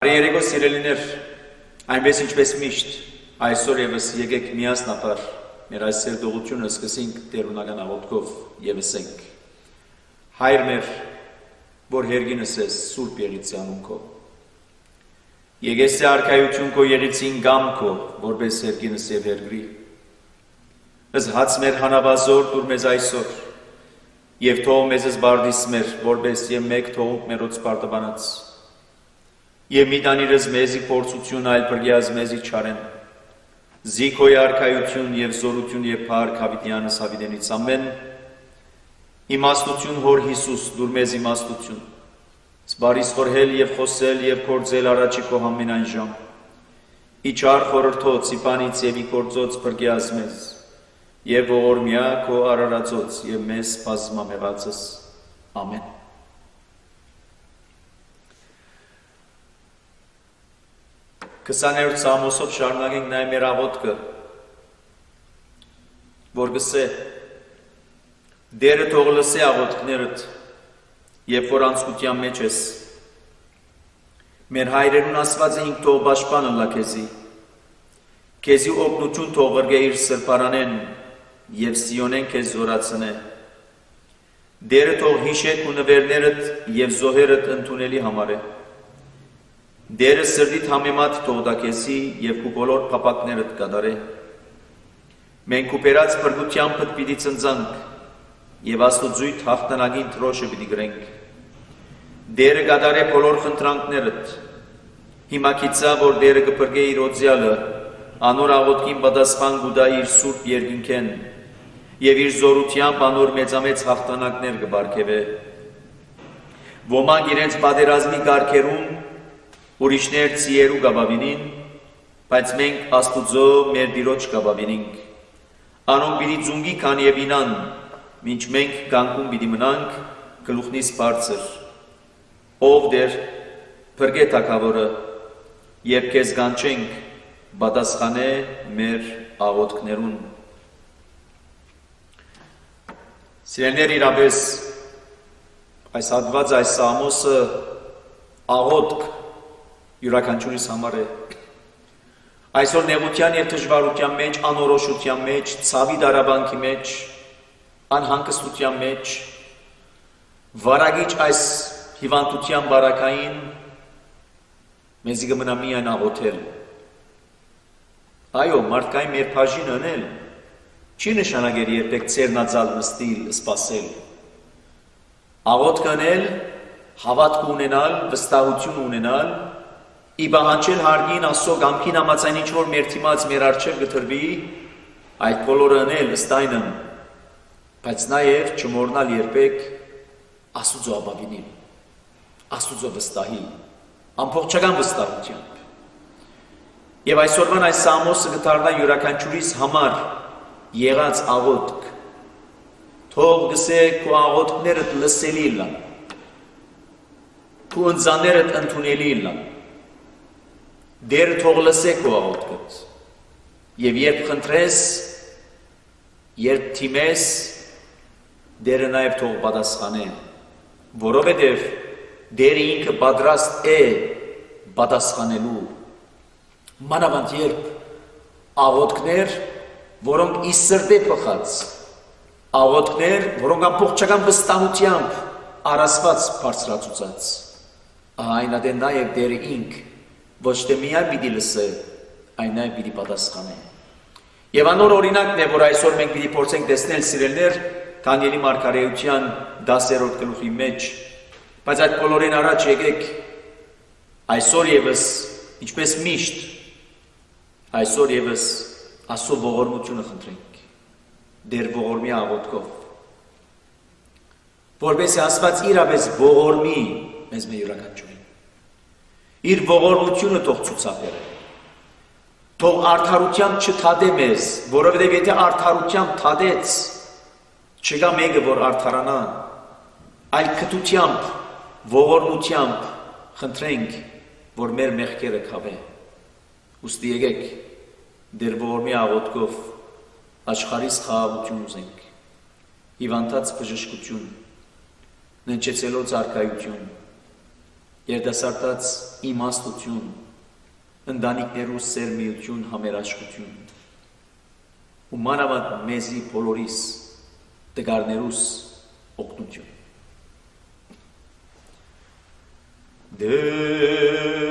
Երեկո սիրելիներ, այնպես ինչպես միշտ, այսօր եւս եկեք միասնաբար մեր այս սերտողությունը սկսենք տերունական աղոթքով եւ ասենք. Հայր մեր, որ հերգինս ես Սուրբ Եղիցի անուն քո, եկես է արքայություն քո Եղիցին գամ քո, որպես հերգինս եւ հերգրի, ըս հաց մեր հանավազոր դուր մեզ այսօր, եւ թող մեզս բարդիս մեր, որպես եւ մեկ թողունք մերոց պարտաբանած, Եվ մի տանիրս մեզի փորձություն այլ բրգյազ մեզի չարեն, զիքոյ արքայություն և զորություն և փառք հավիտյանս հավիտենից ամեն, իմաստություն հոր Հիսուս դուր մեզ իմաստություն, սպարիս խորհել և խոսել և կործել առաջի քո ամենայն ժամ, իչար խորհրդոց իպանից և իգործոց բրգյազ մեզ, և ողորմյա քո արարածոց և մեզ բազմամեղածս, ամեն։ 20-րդ Սամոսով շարունակենք նաև մեր աղոթքը, որ գսե դերը թող լսե աղոթքներդ, երբ որ անցկության մեջ ես, մեր հայրերուն ասված էինք թող պաշտպանը լա քեզի օգնություն թող ղրգե իր սրբարանեն և Սիոնեն քեզ զորացնե, դերը թող հիշեք ու նվերներդ և զոհերդ ընդունելի համար է, Դերը սրդիդ համեմատ թող դա քեզի և քու բոլոր փապակներդ կդարե։ Մենք ու բերած բրգությանբդ պիտի ծնծանք և Աստուծույթ հաղթանակին թրոշը պիտի գրենք։ Դերը կդարե բոլոր խնդրանքներդ։ Հիմա գիծա, որ դերը կփրկե իր օձյալը, անոր աղոթքին պատասխան կուտա իր սուրբ երկինքեն և իր զորությամբ անոր մեծամեծ հաղթանակներ կբարգևե։ Ոմանք իրենց պատերազմի կարգերում ուրիշներ ծիերու կաբավինին, բայց մենք Աստուծո մեր Տիրոջ կաբավինինք։ Անոնք պիտի ձունգի քան և ինան, մինչ մենք կանգուն պիտի մնանք գլուխնից բարձր։ Ով դեր փրկե թագավորը, երբ քեզ կանչենք, պատասխանե մեր աղոթքներուն։ Սիրելիներ, իրապես այս հատված այս Սամոսը աղոթք յուրաքանչյուրիս համար է։ Այսօր նեղության և դժվարության մեջ, անորոշության մեջ, ցավի դարաբանքի մեջ, անհանգստության մեջ, վարագիչ այս հիվանդության բարակային մեզի կմնա միայն աղոթել։ Այո, մարդկային մեր բաժինը ընել չի նշանակել երբեք ցերնածալ նստիլ, սպասել։ Աղոթք անել, հավատք ունենալ, վստահություն ունենալ, Իբահանչել հարգին Աստծո կամքին համաձայն ինչ որ մեր թիմած մեր առջև գտրվի, այդ բոլորը անել ըստ այնմ, բայց նաև չմոռնալ երբեք Աստուծո ապավինին, Աստուծո վստահի, ամբողջական վստահությամբ։ Եվ այսօրվան այս Սամոսը կդառնա յուրաքանչյուրիս համար եղած աղոթք, թող գսե քո աղոթքներդ լսելի լան, քո ընձաններդ ընդունելի լան, Դերը թող լսե քո աղոթքդ, և երբ խնդրես, երբ թիմես, դերը նաև թող պատասխանե, որովհետև դերը ինքը պատրաստ է պատասխանելու։ Մանավանդ երբ աղոթքներ, որոնք ի սրտե փխած, աղոթքներ, որոնք ամբողջական վստահությամբ առասված բարձրացուցած, այնադեն նաև դերը ինք ոչ թե միայն պիտի լսե, այն նաև պիտի պատասխանե։ Եվ անոր օրինակն է, որ այսօր մենք պիտի փորձենք տեսնել սիրելներ Դանիելի մարգարեության 10-րդ գլուխի մեջ, բայց այդ բոլորին առաջ եկեք այսօր ևս, ինչպես միշտ, այսօր ևս Աստծո ողորմությունը խնդրենք, դեր ողորմի աղոթքով, որպեսզի Աստված իրապես ողորմի մեզ մեր յուրաքանչյուրին։ Իր ողորմությունը թող ցուցաբերե, թող արդարությամբ չթադե մեզ, որովհետև եթե արդարությամբ թադեց, չկա մեկը, որ արդարանա, այլ քթությամբ, ողորմությամբ խնդրենք, որ մեր մեղքերը քավե։ Ուստի եկեք դեր ողորմի աղոթքով աշխարհիս խաղաղություն ուզենք, հիվանդած բժշկություն, ննջեցելոց արքայություն, երդասարտած իմաստություն, ընտանիքներու սերմիություն, համերաշխություն, ու մանավանդ մեզի բոլորիս տղարներուս օգնություն։ Դեր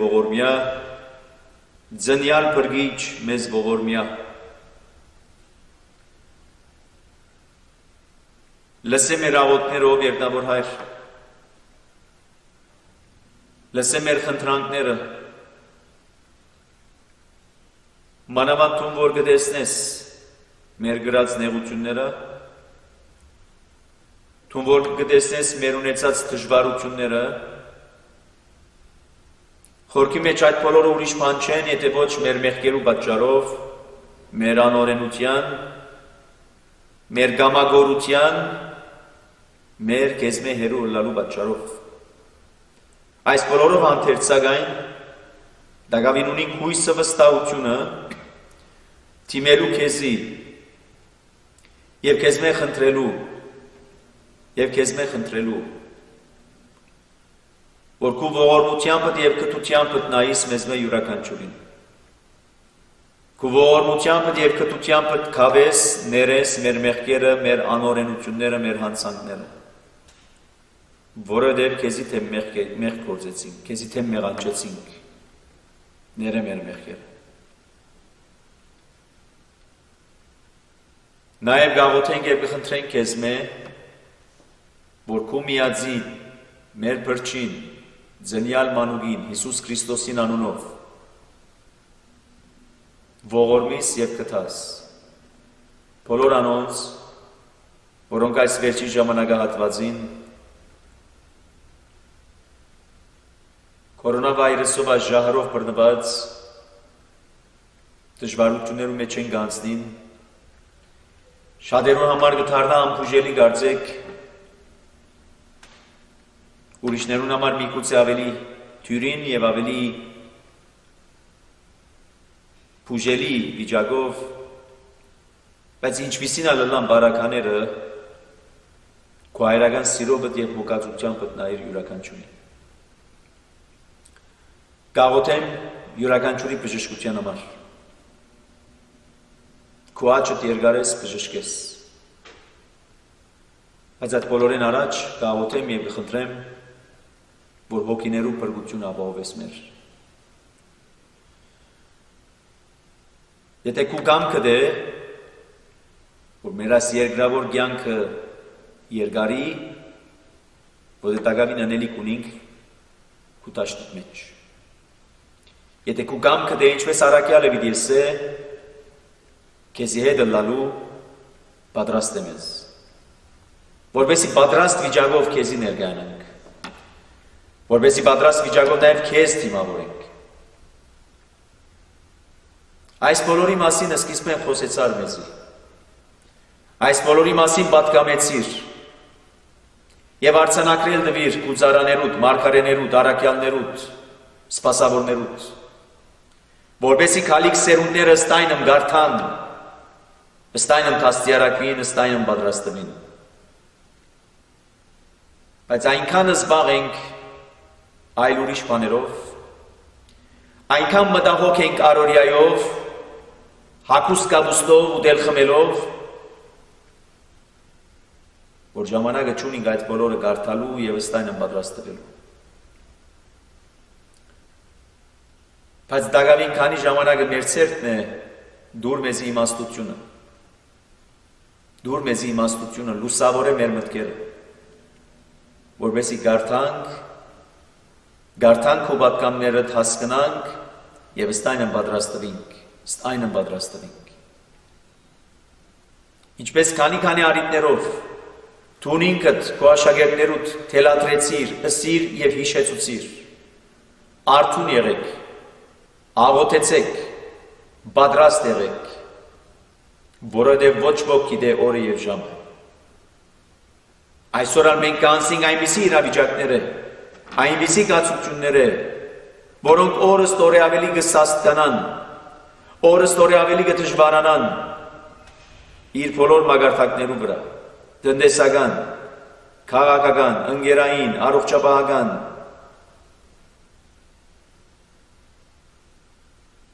ողորմյա, ձնյալ բրգիչ մեզ ողորմյա, լսե մեր աղոթներով երկնավոր հայր, լսե մեր խնդրանքները, մանավանդ թուն որ գտեսնես մեր գրած նեղությունները, թուն որ գտեսնես մեր ունեցած դժվարությունները, խորքի մեջ այդ բոլորը ուրիշ բան չեն, եթե ոչ մեր մեղքերու պատճառով, մեր անօրենության, մեր գամագորության, մեր քեզմե հերու լալու պատճառով։ Այս բոլորով հանդերձակայն դակավին ունին հույսը վստահությունը թիմելու քեզի եւ քեզմե խնդրելու որ քու ողորմությամբ եւ կտությամբ նայիս մեզմե յուրաքանչյուրին։ Քու ողորմությամբ եւ կտությամբ կավես ներես մեր մեղքերը, մեր անօրենությունները, մեր հանցանքները։ Որովհետեւ քեզի թե մեղք գործեցինք, քեզի թե մեղանչեցինք։ Ները մեր մեղքերը։ Նաեւ գաղութենք եւ կխնդրենք քեզմե, որ քու միածին մեր բրչին ձնյալ մանուկին Հիսուս Քրիստոսին անունով ողորմիս եւ կտաս բոլոր անոնց, որոնք այս վերջի ժամանակահատվածին կորոնավիրուսով այս ժահրով բռնված դժվարություններու մեջ են գանցնին, շատերուն համար գթարնա ամբուժելի գարձեք, ուրիշներուն համար միգուցե ավելի թյուրին եւ ավելի բուժելի վիճակով, բայց ինչպիսին ալլան բարակաները քո հայրական սիրովդ եւ հոգացությամբ նայր յուրաքանչյուրին։ Գաղութեմ յուրաքանչյուրի բժշկության համար։ Քո աչքդ երկարես բժշկես։ Բայց այդ բոլորին առաջ գաղութեմ եւ խնդրեմ, որ հոգիներու բրգություն ապահովես մեր։ Եթե քու կամքը դե, որ մեր այս երկրավոր կյանքը երկարի, որ դետագավին անելիք ունինք քու տաշտիտ մեջ։ Եթե քու կամքը դե ինչպես առակյալը վիդի է, քեզի հետը լալու պատրաստ եմ ես, որբեսի պատրաստ վիճակով քեզի ներգանանք, որբեսի պատրաստ վիճակով նաև քեզ թիմավորենք։ Այս բոլորի մասին սկիզբեն խոսեցար մեզի, այս բոլորի մասին պատկամեցիր և արձանակրել դվիր կուծարաներուտ, մարգարեներուտ, առակյալներուտ, սպասավորներուտ, որբեսի քալիք սերունդները ստայնմ գարթան, ստայնմ թաստիարակվին, ստայնմ պատրաստվին։ Բայց այնքան զբաղ ենք այլ ուրիշ բաներով, այնքան մտահոգ ենք առօրյայով, հագուստ կապուստով ու դել խմելով, որ ժամանակը չունենք այդ բոլորը գարթալու և ստայնմ պատրաստվելու։ Բայց դագավին քանի ժամանակը մեր ցերտն է դուր մեզի իմաստությունը, դուր մեզի իմաստությունը, լուսավոր է մեր մտքերը, որբեսի գարթանք ու պատկամներըդ հասկնանք և ստայնմ պատրաստվինք։ Ինչպես քանի արիտներով, թուն ինքդ քո աշակերտներուդ թելադրեցիր, ըսիր և հիշեցուցիր, արթուն եղեք, աղոթեցեք, պատրաստ եղեք, որովհետև ոչ ոք գիտե օրը և ժամը։ Այսօր մենք կանցնենք այնպիսի իրավիճակները, այնպիսի կացությունները, որոնք օրը ստորե ավելի կսաստկանան, օրը ստորե ավելի կդժվարանան իր բոլոր մագարտակներու վրա, տնտեսական, քաղաքական, ընկերային, առողջապահական,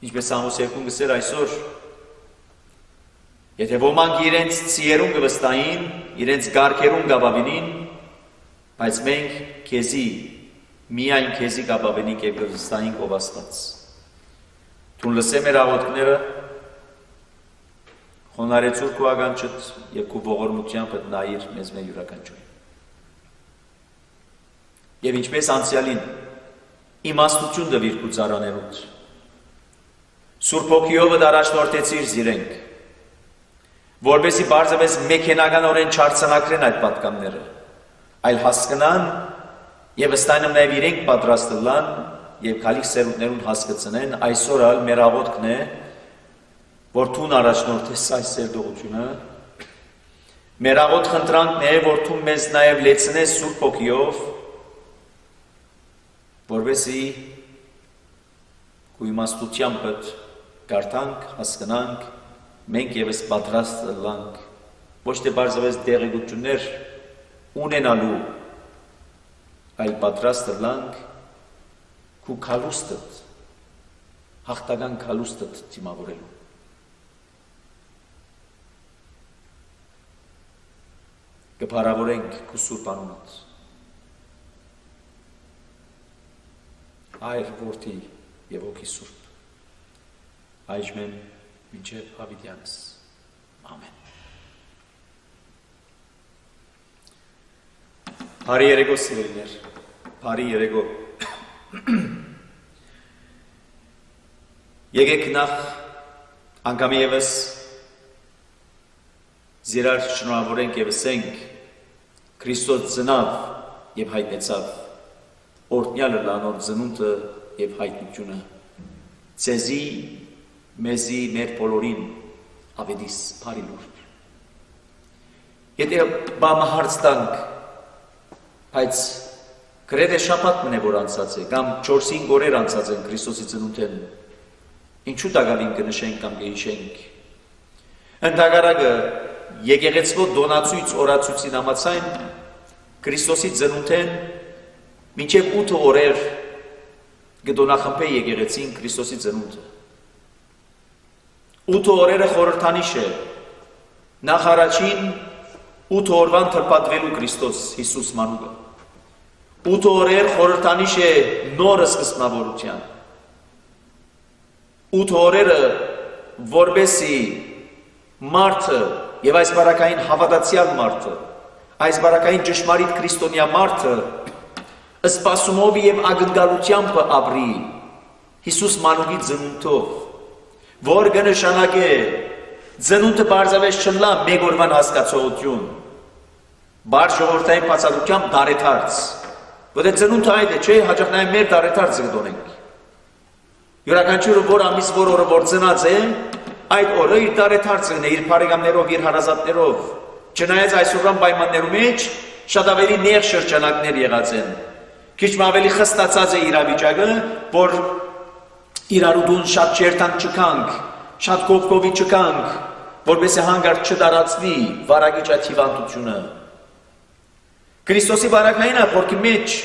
ինչպես Սամոս 2-ն գսեր այսօր, եթե ոմանք իրենց ծիերուն կվստային, իրենց գարքերուն կապավինին, բայց մենք քեզի, միայն քեզի կապավինինք և կվստային ով Աստված։ Թուն լսե մեր աղոթքները, խոնարեցուր քո ականջդ և քո ողորմությամբ նայիր մեզ մեր յուրաքանչյուրին։ Եվ ինչպես անցյալին, իմաստություն տվիր քո ծառաներուդ, Սուրբ Հոգիով առաջնորդեցիր զիրենք, որպեսզի բարձրապես մեքենականորեն չարձանակրեն այդ պատկամները, այլ հասկնան և ստայնմ նաև իրենք պատրաստ լան և քալիք սերունդներուն հասկացնեն, այսօր ալ մեր աղոթքն է, որ թուն առաջնորդես այս սերդողությունը, մեր աղոթ խնդրանքն է, որ թուն մեզ նաև լեցնես Սուրբ Հոգիով, որպեսզի քո իմաստությամբ կարդանք, հասկանանք, մենք ևս պատրաստ լանք, ոչ թե բարձրապես տեղեկություններ ունենալու, այլ պատրաստ լանք քու քալուստդ, հաղթական քալուստդ դիմավորելու։ Կփառավորենք քու Սուրբ անունդ, Հայր, Որդի և Հոգի Սուրբ, այժմ մինչև հավիտյանս, ամեն։ Բարի երեկո սիրելիներ, բարի երեկո։ Եկեք նախ անգամ ևս զիրար շնորհավորենք եւ ասենք Քրիստոս ծնավ եւ հայտնեցավ օրհնյալը լանոր ծնունդը եւ հայտնությունը ցեզի մեզի մեր բոլորին ավետիս բարի լուր եթե բամահարց տանք բայց գրեթե շաբաթ մնե որ անցած է կամ 4-5 օրեր անցած են Քրիստոսի ծնունդեն ինչու տագալին կնշենք կամ կհիշենք ընդհակառակը եկեղեցվո դոնացույց օրացույցին համաձայն Քրիստոսի ծնունդեն մինչև 8 օրեր կդոնախմբե եկեղեցին Քրիստոսի ծնունդը 8 օրերը խորհրդանիշ է նախ առաջին 8 օրվան թրպատվելու Քրիստոս Հիսուս մանուկը 8 օրեր խորհրդանիշ է նոր սկզբնավորության 8 օրերը որբեսի մարդը եւ այս բարակային հավատացյալ մարդը այս բարակային ճշմարիտ քրիստոնյա մարդը սպասումով եւ ակնկալությամբ ապրի Հիսուս մանուկի ծնունդով որ կնշանակե ծնունդը բարձավես չլա մեկ օրվան հասկացողություն բար ժողովրդային բացառությամբ դարեթարց որտե ծնունդը այդ է չէ հաջող նաեւ մեր դարեթարցը կդոնենք յուրաքանչյուրը որ ամիս որ օրը որ ծնած է այդ օրը իր դարեթարցն է իր բարեկամներով իր հարազատներով չնայած այսօրվան պայմաններում մեջ շատ ավելի նեղ շրջանակներ եղած են քիչ ավելի խստացած է իրավիճակը որ իրարուդուն շատ չերտանք չկանք շատ կողքովի չկանք որպեսզի հանգարտ չդարածվի վարագիչ հիվանդությունը Քրիստոսի բարակային ապորքի մեջ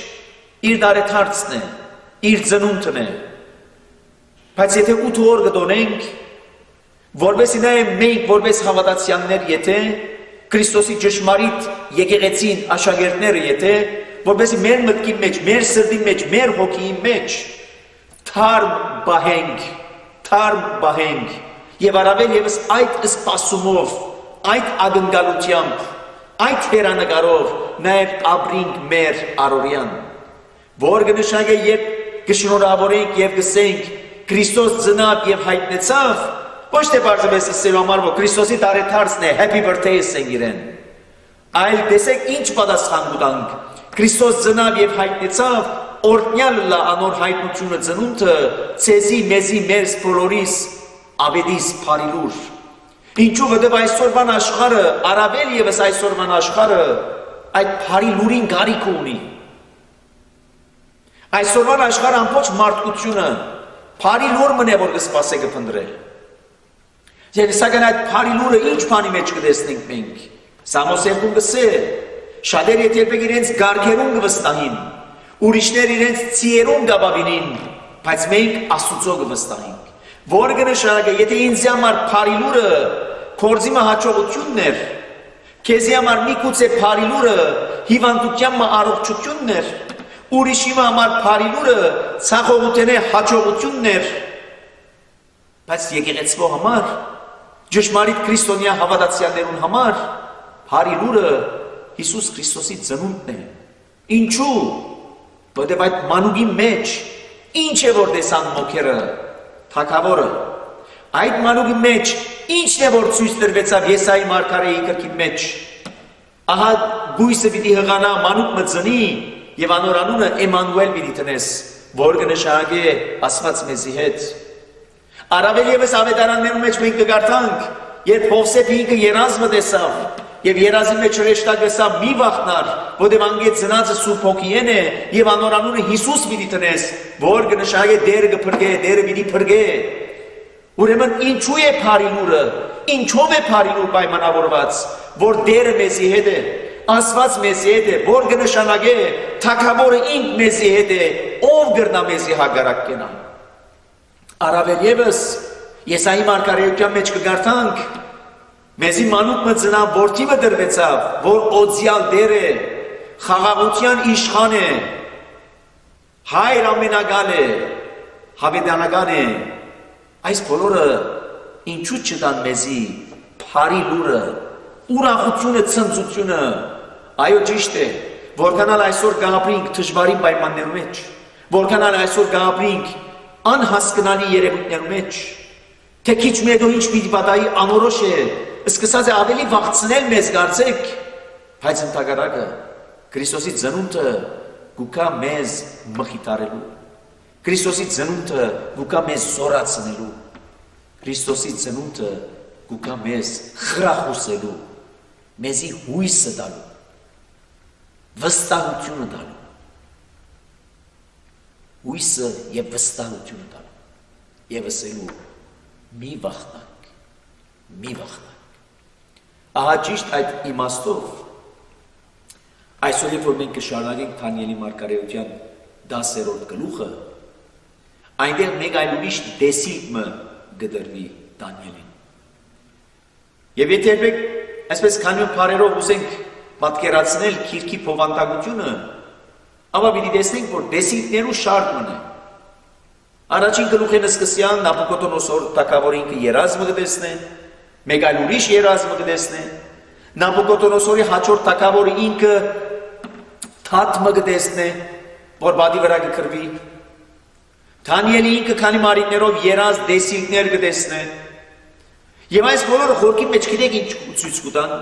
իր դարեթարցն է իր ծնունդն է բայց եթե 8 օր կդոնենք որպեսզի նաև մենք որպես հավատացյալներ եթե Քրիստոսի ճշմարիտ եկեղեցին աշակերտները եթե որպեսզի մեր մտքի մեջ մեր սրտի մեջ մեր հոգիի մեջ թարմ բահենք եւ առավել եւս այդ սպասումով այդ ակնկալությամբ այդ հերանեկարով նաև ապրենք մեր առօրյան որ կնշանակե երբ կշնորհավորենք եւ կսենք Քրիստոս ծնավ եւ հայտնեցավ ոչ թե բարձրապես ասելու համար որ Քրիստոսի դարեթարցն է happy birthday ասենք իրեն այլ տեսեք ինչ պատասխան կտանք Քրիստոս ծնավ եւ հայտնեցավ օրհնյալ լա անոր հայտնությունը ծնունդը ցեզի մեզի մեր բոլորիս ավետիս բարի լուր ինչու որտեւ այսօրվան աշխարհը առավել եւս այսօրվան աշխարհը այդ բարի լուրին գարիք ունի այսօրվան աշխարհը ամբողջ մարդկությունը բարի լուր մնե որ կսպասե կփնտրել Եվ սակայն այդ բարի լուրը ինչ բանի մեջ կտեսնենք մենք Սամոս 2 գսե շատեր երբեք իրենց գարքերուն կվստահին ուրիշներ իրենց ցիերուն կբավինին բայց մենք Աստծո կվստահենք որ կնշանակե եթե ինձ համար բարի լուրը կորձիմը հաջողությունն էր քեզի համար միգուցե բարի լուրը հիվանդության առողջությունն էր ուրիշի համար բարի լուրը ցախողութենե հաջողությունն էր բայց եկեղեցվո համար ճշմարիտ քրիստոնյա հավատացյալներուն համար բարի լուրը Հիսուս Քրիստոսի ծնունդն է ինչու որտեղ այդ մանուկի մեջ ինչ է որ տեսան մոքերը թագավորը այդ մանուկի մեջ ինչն է որ ցույց տրվեցավ Եսայի մարգարեի գրքի մեջ ահա գույսը պիտի հղանա մանուկ մծնի եւ անոր անունը Էմանուել պիտի տնես որ կնշանակե Աստված մեզի հետ առավել եւս ավետարաններում մեջ մենք կգարտանք երբ Հովսեփ ինքը երազը տեսավ եւ երազի մեջ հրեշտակվեցավ մի վախնար որտեղ անգետ ծնածը Սուրբ Հոգին է եւ անոր անունը Հիսուս պիտի տնես որ կնշանակե Տերը կփրկե Տերը պիտի փրկե ուրեմն ինչու է բարի լուրը ինչով է բարի լուր պայմանավորված որ Տերը մեզի հետ է Աստված մեզի հետ է որ կնշանակե թագավորը ինք մեզի հետ է ով կրնա մեզի հագարակ կենա առավել եւս Եսայի մարգարեության մեջ կգարտանք մեզի մանուկ մծնա որդիվը դրվեցավ որ օձյալ Տեր է խաղաղության իշխան է հայր ամենագալ է հավիտենական է այս բոլորը ինչու չտան մեզի բարի լուրը ուրախությունը ցնծությունը այո ճիշտ է որքանալ այսօր գապրինք դժվարին պայմաններում մեջ որքանալ այսօր գապրինք անհասկանալի երևույթներում մեջ թե քիչ մեդո ինչ պիտի պատահի անորոշ է սկսած է ավելի վաղցնել մեզ գարցեք, բայց ընդհակառակը Քրիստոսի ծնունդը գուկա մեզ մխիթարելու, Քրիստոսի ծնունդը գուկա մեզ զորացնելու, Քրիստոսի ծնունդը գուկա մեզ խրախուսելու, մեզի հույսը տալու, վստահությունը տալու, հույսը եւ վստահությունը տալու եւ ասելու մի վախնակ, մի վախնակ։ Ահա ճիշտ այդ իմաստով այսօր երբ որ մենք կշարունակենք Դանիելի մարգարեության 10-րդ գլուխը, այնտեղ մեկ այլ ուրիշ դեսիլմը գդրվի Դանիելին։ Եվ եթե երբեք այսպես քանի բարերով ուզենք պատկերացնել քիրքի փոխանցությունը, ապա պիտի տեսնենք, որ դեսիլներու շարքն է։ Առաջին գլուխին սկսյալ Նաբուկոդոնոսոր թագավորը ինքը երազմը կտեսնե, մեկ այլ ուրիշ երազմը կտեսնե, Նաբուկոդոնոսորի հաջորդ թագավորը ինքը թաթմը կտեսնե, որ բադի վրա կքրվի, Դանիելի ինքը քանի մարիկներով երազ դեսիլներ կտեսնե, եւ այս բոլորը խորքի մեջ գիտեք ինչ ցույց կտան,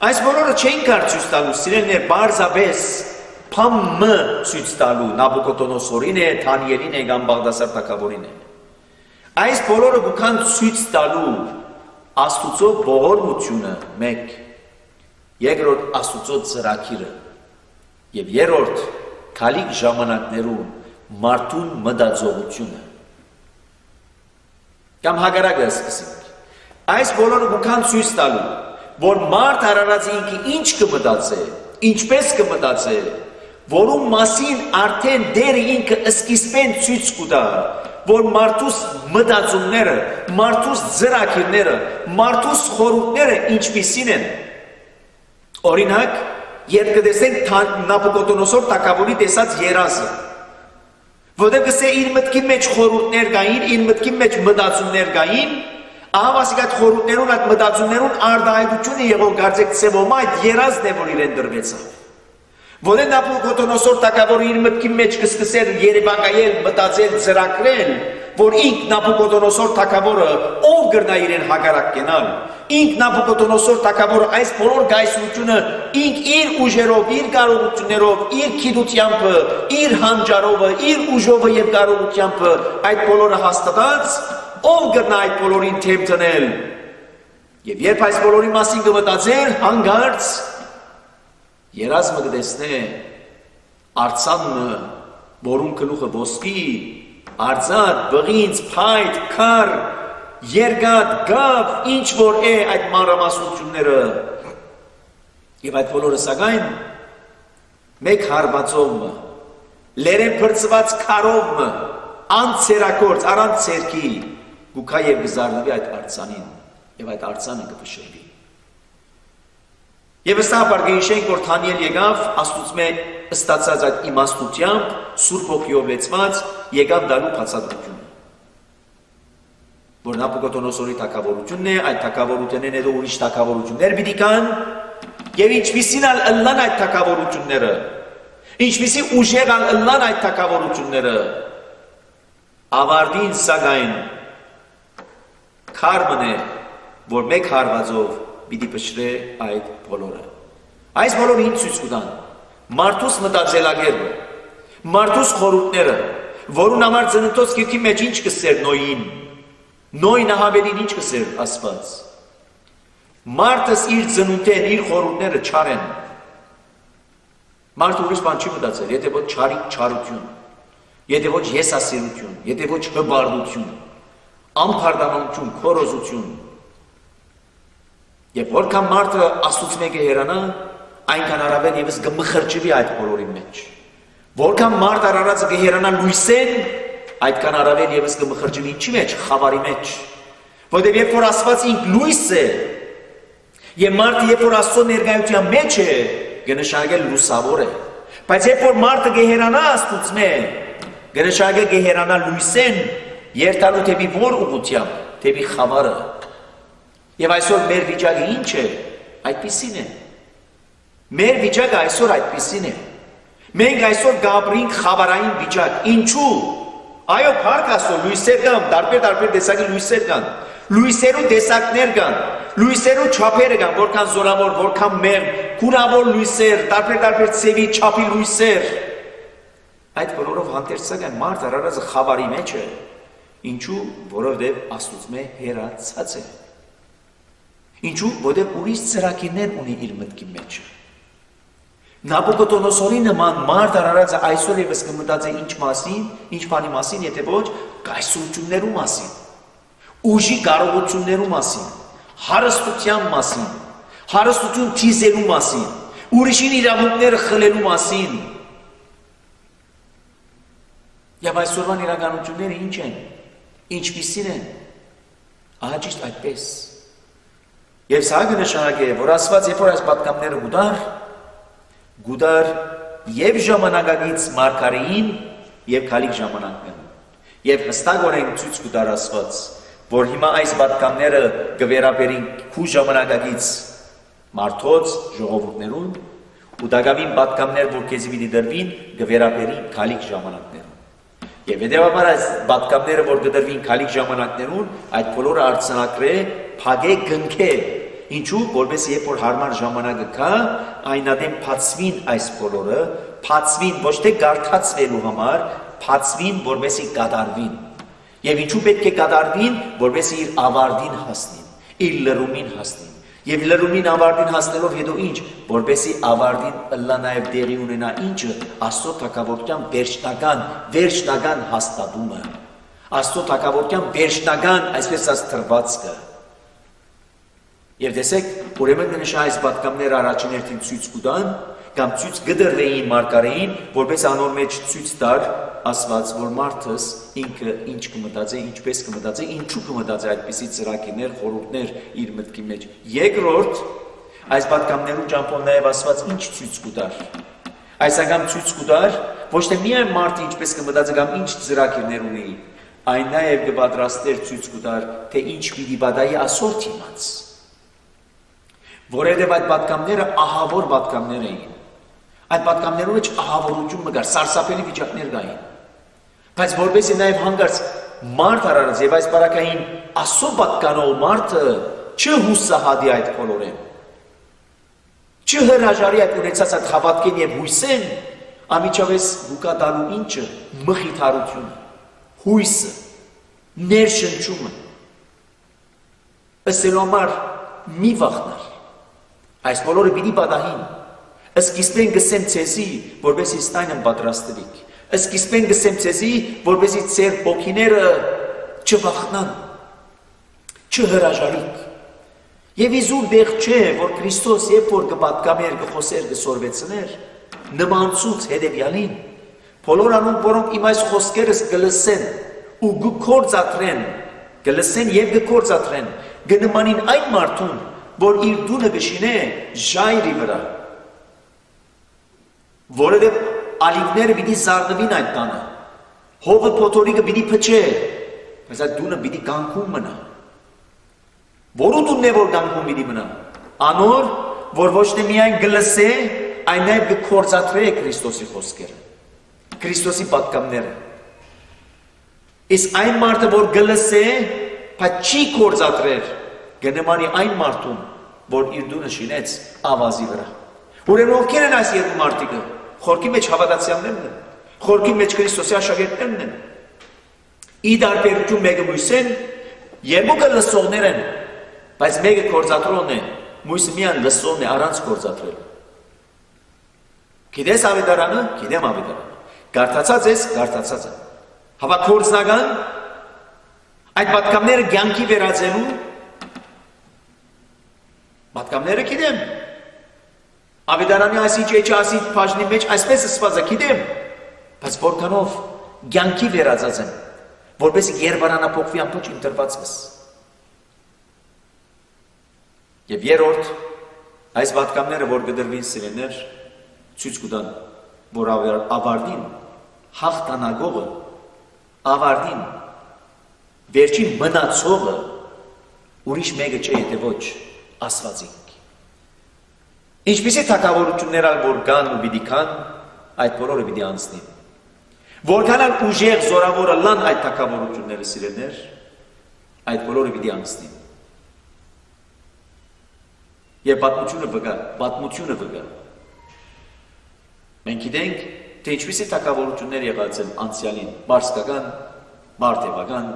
այս բոլորը չեն կար ցույց տալու, սիրելիներ, բարձաբես փամը ցույց տալու Նաբուկոդոնոսորին է, Դանիելին է, կամ Բաղդասար թագավորին է։ Այս բոլորը գուքան ցույց տալու Աստուծո ողորմությունը մեկ, երկրորդ Աստուծո ծրագիրը եւ երրորդ քալիք ժամանակներում մարդուն մտածողությունը։ Կամ հակառակը սկսենք։ Այս բոլորը գուքան ցույց տալու, որ մարդ արարած ինքը ինչ կմտածե, ինչպես կմտածե, որում մասին արդեն դերը ինքը սկիզբեն ցույց կտա, որ մարդուս մտածումները, մարդուս ծրագիրները, մարդուս խորհուրդները ինչպիսին են։ Օրինակ, երբ կտեսնենք Նաբուկոդոնոսոր թագավորի տեսած երազը, որտեղ կսե իր մտքի մեջ խորհուրդներ կային, իր մտքի մեջ մտածումներ կային, ահա ասիկ այդ խորհուրդներուն, այդ մտածումներուն արդահայտությունը եղող գարձեք ծևոմա այդ երազն է, որ իրեն դրվեցավ։ Որը Նաբուկոդոնոսոր թագավորը իր մտքի մեջ կսկսեր երևակայել, մտածել, ծրագրել, որ ինք Նաբուկոդոնոսոր թագավորը ով գրնա իրեն հակառակ կենալ, ինք Նաբուկոդոնոսոր թագավորը այս բոլոր գայսրությունը ինք իր ուժերով, իր կարողություններով, իր գիտությամբ, իր հանճարովը, իր ուժովը եւ կարողությամբ այդ բոլորը հաստատած, ով գրնա այդ բոլորին թեմ տնել։ Եվ երբ այս բոլորի մասին կմտածեր, հանգարց երազմը կտեսնե արցանը, որում գլուխը ոսկի, արծաթ, բղինձ, փայտ, քար, երգատ, գավ, ինչ որ է այդ մանրամասնությունները։ Եվ այդ բոլորը սակայն մեկ հարվածովը, լերեն փրծված քարովը, անցերակորց, առանց ցերքի, գուքա եւ գզարնվի այդ արցանին, եւ այդ արցանը կփշրվի։ Եվ սահապար գեիշենք, որ Դանիել եկավ, աստուծմե ստացած այդ իմաստությամբ, Սուրբ Հոգիով լեցված, եկավ դալու բացատրությունը։ Որ Նաբուկոդոնոսորի թագավորությունն է, այդ թագավորությունն է ուրիշ թագավորություններ պիտի կան, եւ ինչպիսին ըլլան այդ թագավորությունները, ինչպիսի ուժեղ ըլլան այդ թագավորությունները, ավարտին սակայն քարմն է, որ մեկ հարվածով պիտի փշրե այդ բոլորը։ Այս բոլորը ինչ ցույց կտան։ Մարդուս մտածելակերպը, մարդուս խորհուրդները, որուն համար ծննդոց գիրքի մեջ ինչ կսեր Նոյին, Նոյն հավելին ինչ կսեր Աստված։ Մարդս իր ծնունդեն, իր խորհուրդները չարեն։ Մարդը ուրիշ բան չի մտածել, եթե ոչ չարություն, եթե ոչ եսասիրություն, եթե ոչ հբարդություն, անփարդանություն, քորոզություն։ Եվ որքան մարդը Աստծուց մեկը հերանա, այնքան առավել եւս կմխրճվի այդ բոլորի մեջ։ Որքան մարդ արարածը կհերանա լույսեն, այդքան առավել եւս կմխրճվի ինչի մեջ, խավարի մեջ։ Որտեղ երբ որ Աստված ինք լույս է, եւ մարդը երբ որ Աստծո ներկայության մեջ է, կնշանակել լուսավոր է։ Բայց երբ որ մարդը կհերանա Աստծուց մեջ, կնշանակել կհերանա լույսեն, երթալու թեպի որ ուղղությամբ, թեպի խավարը։ Եվ այսօր մեր վիճակը ինչ է, այդպիսին է։ Մեր վիճակը այսօր այդպիսին է։ Մենք այսօր գաբրինք խավարային վիճակ, ինչու։ Այո, փառք Աստծո, լույսեր կան, տարբեր տեսակի լույսեր կան, լույսերու տեսակներ կան, լույսերու չափերը կան, որքան զորավոր, որքան մեղ, գունավոր լույսեր, տարբեր ծևի չափի լույսեր։ Այդ բոլորով հանդերձական մարդ արարածը խավարի մեջ է։ Ինչու, որովհետև Աստծո հերացած է։ Ինչու, որովհետև ուրիշ ծրագիրներ ունի իր մտքի մեջ։ Նաբուկոդոնոսորի նման մարդ արարածը այսօր եւս կմտածի ինչ մասին, ինչ բանի մասին, եթե ոչ կայսրություններու մասին, ուժի կարողություններու մասին, հարստության մասին, հարստություն թիզելու մասին, ուրիշին իրավունքները խլելու մասին։ Եվ այսօրվան իրականությունները ինչ են, ինչպիսին են, ահա ճիշտ այդպես։ Եվ սա կնշանակե, որ Աստված երբ որ այս պատգամները գուդար եւ ժամանակակից մարգարեին եւ քալիք ժամանակներում եւ հստակորեն ցույց կտար Աստված, որ հիմա այս պատգամները կվերաբերին քու ժամանակակից մարդոց ժողովուրդներուն ու դակավին պատգամներ, որ քեզի պիտի դրվին, կվերաբերին քալիք ժամանակներում։ Եվ հետեւաբար այս պատգամները, որ կդրվին քալիք ժամանակներուն, այդ բոլորը արձանագրե փագե գնքե։ Ինչու, որպես երբ որ հարմար ժամանակը կա, այնադեմ փածվին այս բոլորը, փածվին ոչ թե գարթացվելու համար, փածվին, որպեսի կատարվին։ Եվ ինչու պետք է կատարվին, որպեսի իր ավարտին հասնին, իր լրումին հասնին։ Եվ լրումին ավարտին հասնելով հետո ինչ, որպեսի ավարտին ըլլա նաև դեղի ունենա ինչը, Աստծո թագավորության վերջնական հաստատումը, Աստծո թագավորության վերջնական, այսպես ասած, թրվածքը։ Եվ տեսեք, ուրեմն կնշա այս պատգամները առաջին հերթին ցույց կտան, կամ ցույց կդրվեին մարգարեին, որպես անոր մեջ ցույց տար Աստված, որ մարդս ինքը ինչ կմտածի, ինչպես կմտածի, ինչու կմտածի այդպիսի ծրագիրներ, խորհուրդներ իր մտքի մեջ։ Երկրորդ, այս պատգամներու ճամփոն նաև Աստված ինչ ցույց կտար։ Այս անգամ ցույց կտար, ոչ թե միայն մարդը ինչպես կմտածի կամ ինչ ծրագիրներ ունի, այն նաև կպատրաստեր ցույց կտար, թե ինչ պիտի բադայի ասորդ իմաց։ Որովհետև այդ պատգամները ահավոր պատգամներ էին։ Այդ պատգամներով մեջ ահավորություն մգար, սարսափելի վիճակներ կային։ Բայց որպեսզի նաև հանգարց մարդ արարած եւ այս բարակային Աստծո պատկանող մարդը չհուսահատի այդ բոլորեն, չհրաժարի այդ ունեցած այդ հավատքին եւ հույսեն, ամիջավես հուկա տալու ինչը մխիթարությունը, հույսը, ներշնչումը։ Ըստ համար մի վախնար։ Այս բոլորը պիտի պատահին։ Սկիզբեն գսեմ ցեզի, որպեսզի ստանան պատրաստվիք։ Սկիզբեն գսեմ ցեզի, որպեսզի ձեր հոգիները չվախնան, չհրաժարիք։ Եվ իզուր դեղ չէ, որ Քրիստոս երբ որ կպատկամեր, կխոսեր, կսորվեցներ, նմանցուց հետևյալին, բոլոր անոնք, որոնք իմ այս խոսքերս կլսեն ու կկործատրեն, կլսեն եւ կկործատրեն, կնմանին այն մարդուն, որ իր դունը գշինե ժայրի վրա, որովհետև ալիվները պիտի զարնվին այդ տանը, հողը փոթորիկը պիտի փչե, բայց այդ դունը պիտի կանգուն մնա։ Որու դունն է, որ կանգուն պիտի մնա, անոր, որ ոչ թե միայն կլսե, այն նաև կկործատրե Քրիստոսի խոսքերը, Քրիստոսի պատգամները։ Իսկ այն մարդը, որ կլսե, բայց չի կործատրեր, կնմանի այն մարդուն, որ իր դունը շինեց ավազի վրա։ Ուրեմն ովքեր են այս երկու մարդիկը, խորքի մեջ հավատացյալներն են, խորքի մեջ Քրիստոսի աշակերտներն են։ Ի տարբերություն մեկը մույսեն, երկուքը լսողներ են, բայց մեկը կործատրողն է, մույսը միայն լսողն է առանց կործատրել։ Գիտես ավետարանը, գիտեմ ավետարանը, գարթացած ես, գարթացած է։ Հավա կործնական, այդ պատգամները կյանքի վերածելու, պատգամները գիտեմ, ավետարանի այսինչ էջը ասինչ բաժնի մեջ այսպես ասված է, գիտեմ, բայց որքանով կյանքի վերածած են, որպեսզի երբարանափոխվի ամբողջ իմ տրվածքս։ Եվ երրորդ, այս պատգամները, որ կդրվին սիրելիներ, ցույց կտան, որ ավարտին հաղթանակողը, ավարտին վերջին մնացողը ուրիշ մեկը չէ, եթե ոչ Աստվածինք։ Ինչպիսի թագավորություններ որ կան ու պիտի կան, այդ բոլորը պիտի անցնին։ Որքան ուժեղ զորավորը լան այդ թագավորությունները սիրելիներ, այդ բոլորը պիտի անցնին։ Եվ պատմությունը վկա։ Մենք գիտենք, թե ինչպիսի թագավորություններ եղած են անցյալին, պարսկական, մարտևական,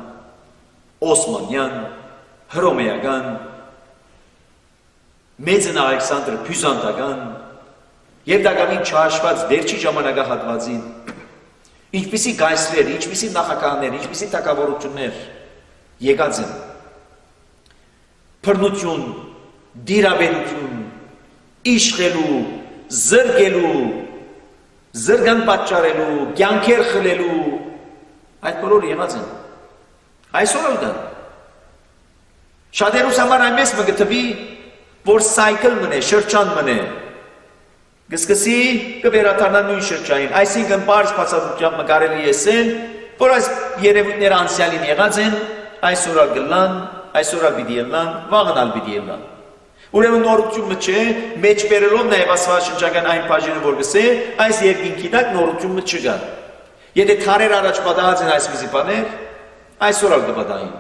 օսմանյան, հռոմեական, մեծն Ալեքսանդր Բյուզանդական եւ դակամին չհաշված վերջի ժամանակահատվածին ինչպիսի գայսրեր, ինչպիսի նախագահներ, ինչպիսի թագավորություններ եկած են բռնություն, դիրաբերություն, իշխելու, զրկելու, զրկան պատճառելու, կյանքեր խլելու այդ բոլորը եղած են այսօր էլ կան շատերուս համար այնպես մը գտվի որ սայքլ մնե, շրջան մնե գսկսի կվերաթարնա նույն շրջային այսինքն պարզ բացատրությամբ մը կարելի եսեն որ այս երևույթները անցյալին եղած են այսօր էլ գլան այսօր էլ պիտի ելան վաղն էլ պիտի ելան ուրեմն նորությունը չէ մեջ բերելով նաև աստվածաշնչական այն բաժինը որ գսե այս երկինքի տակ նորությունը չկա եթե քարեր առաջ պատահած են այսպիսի բաներ այսօր էլ կպատահին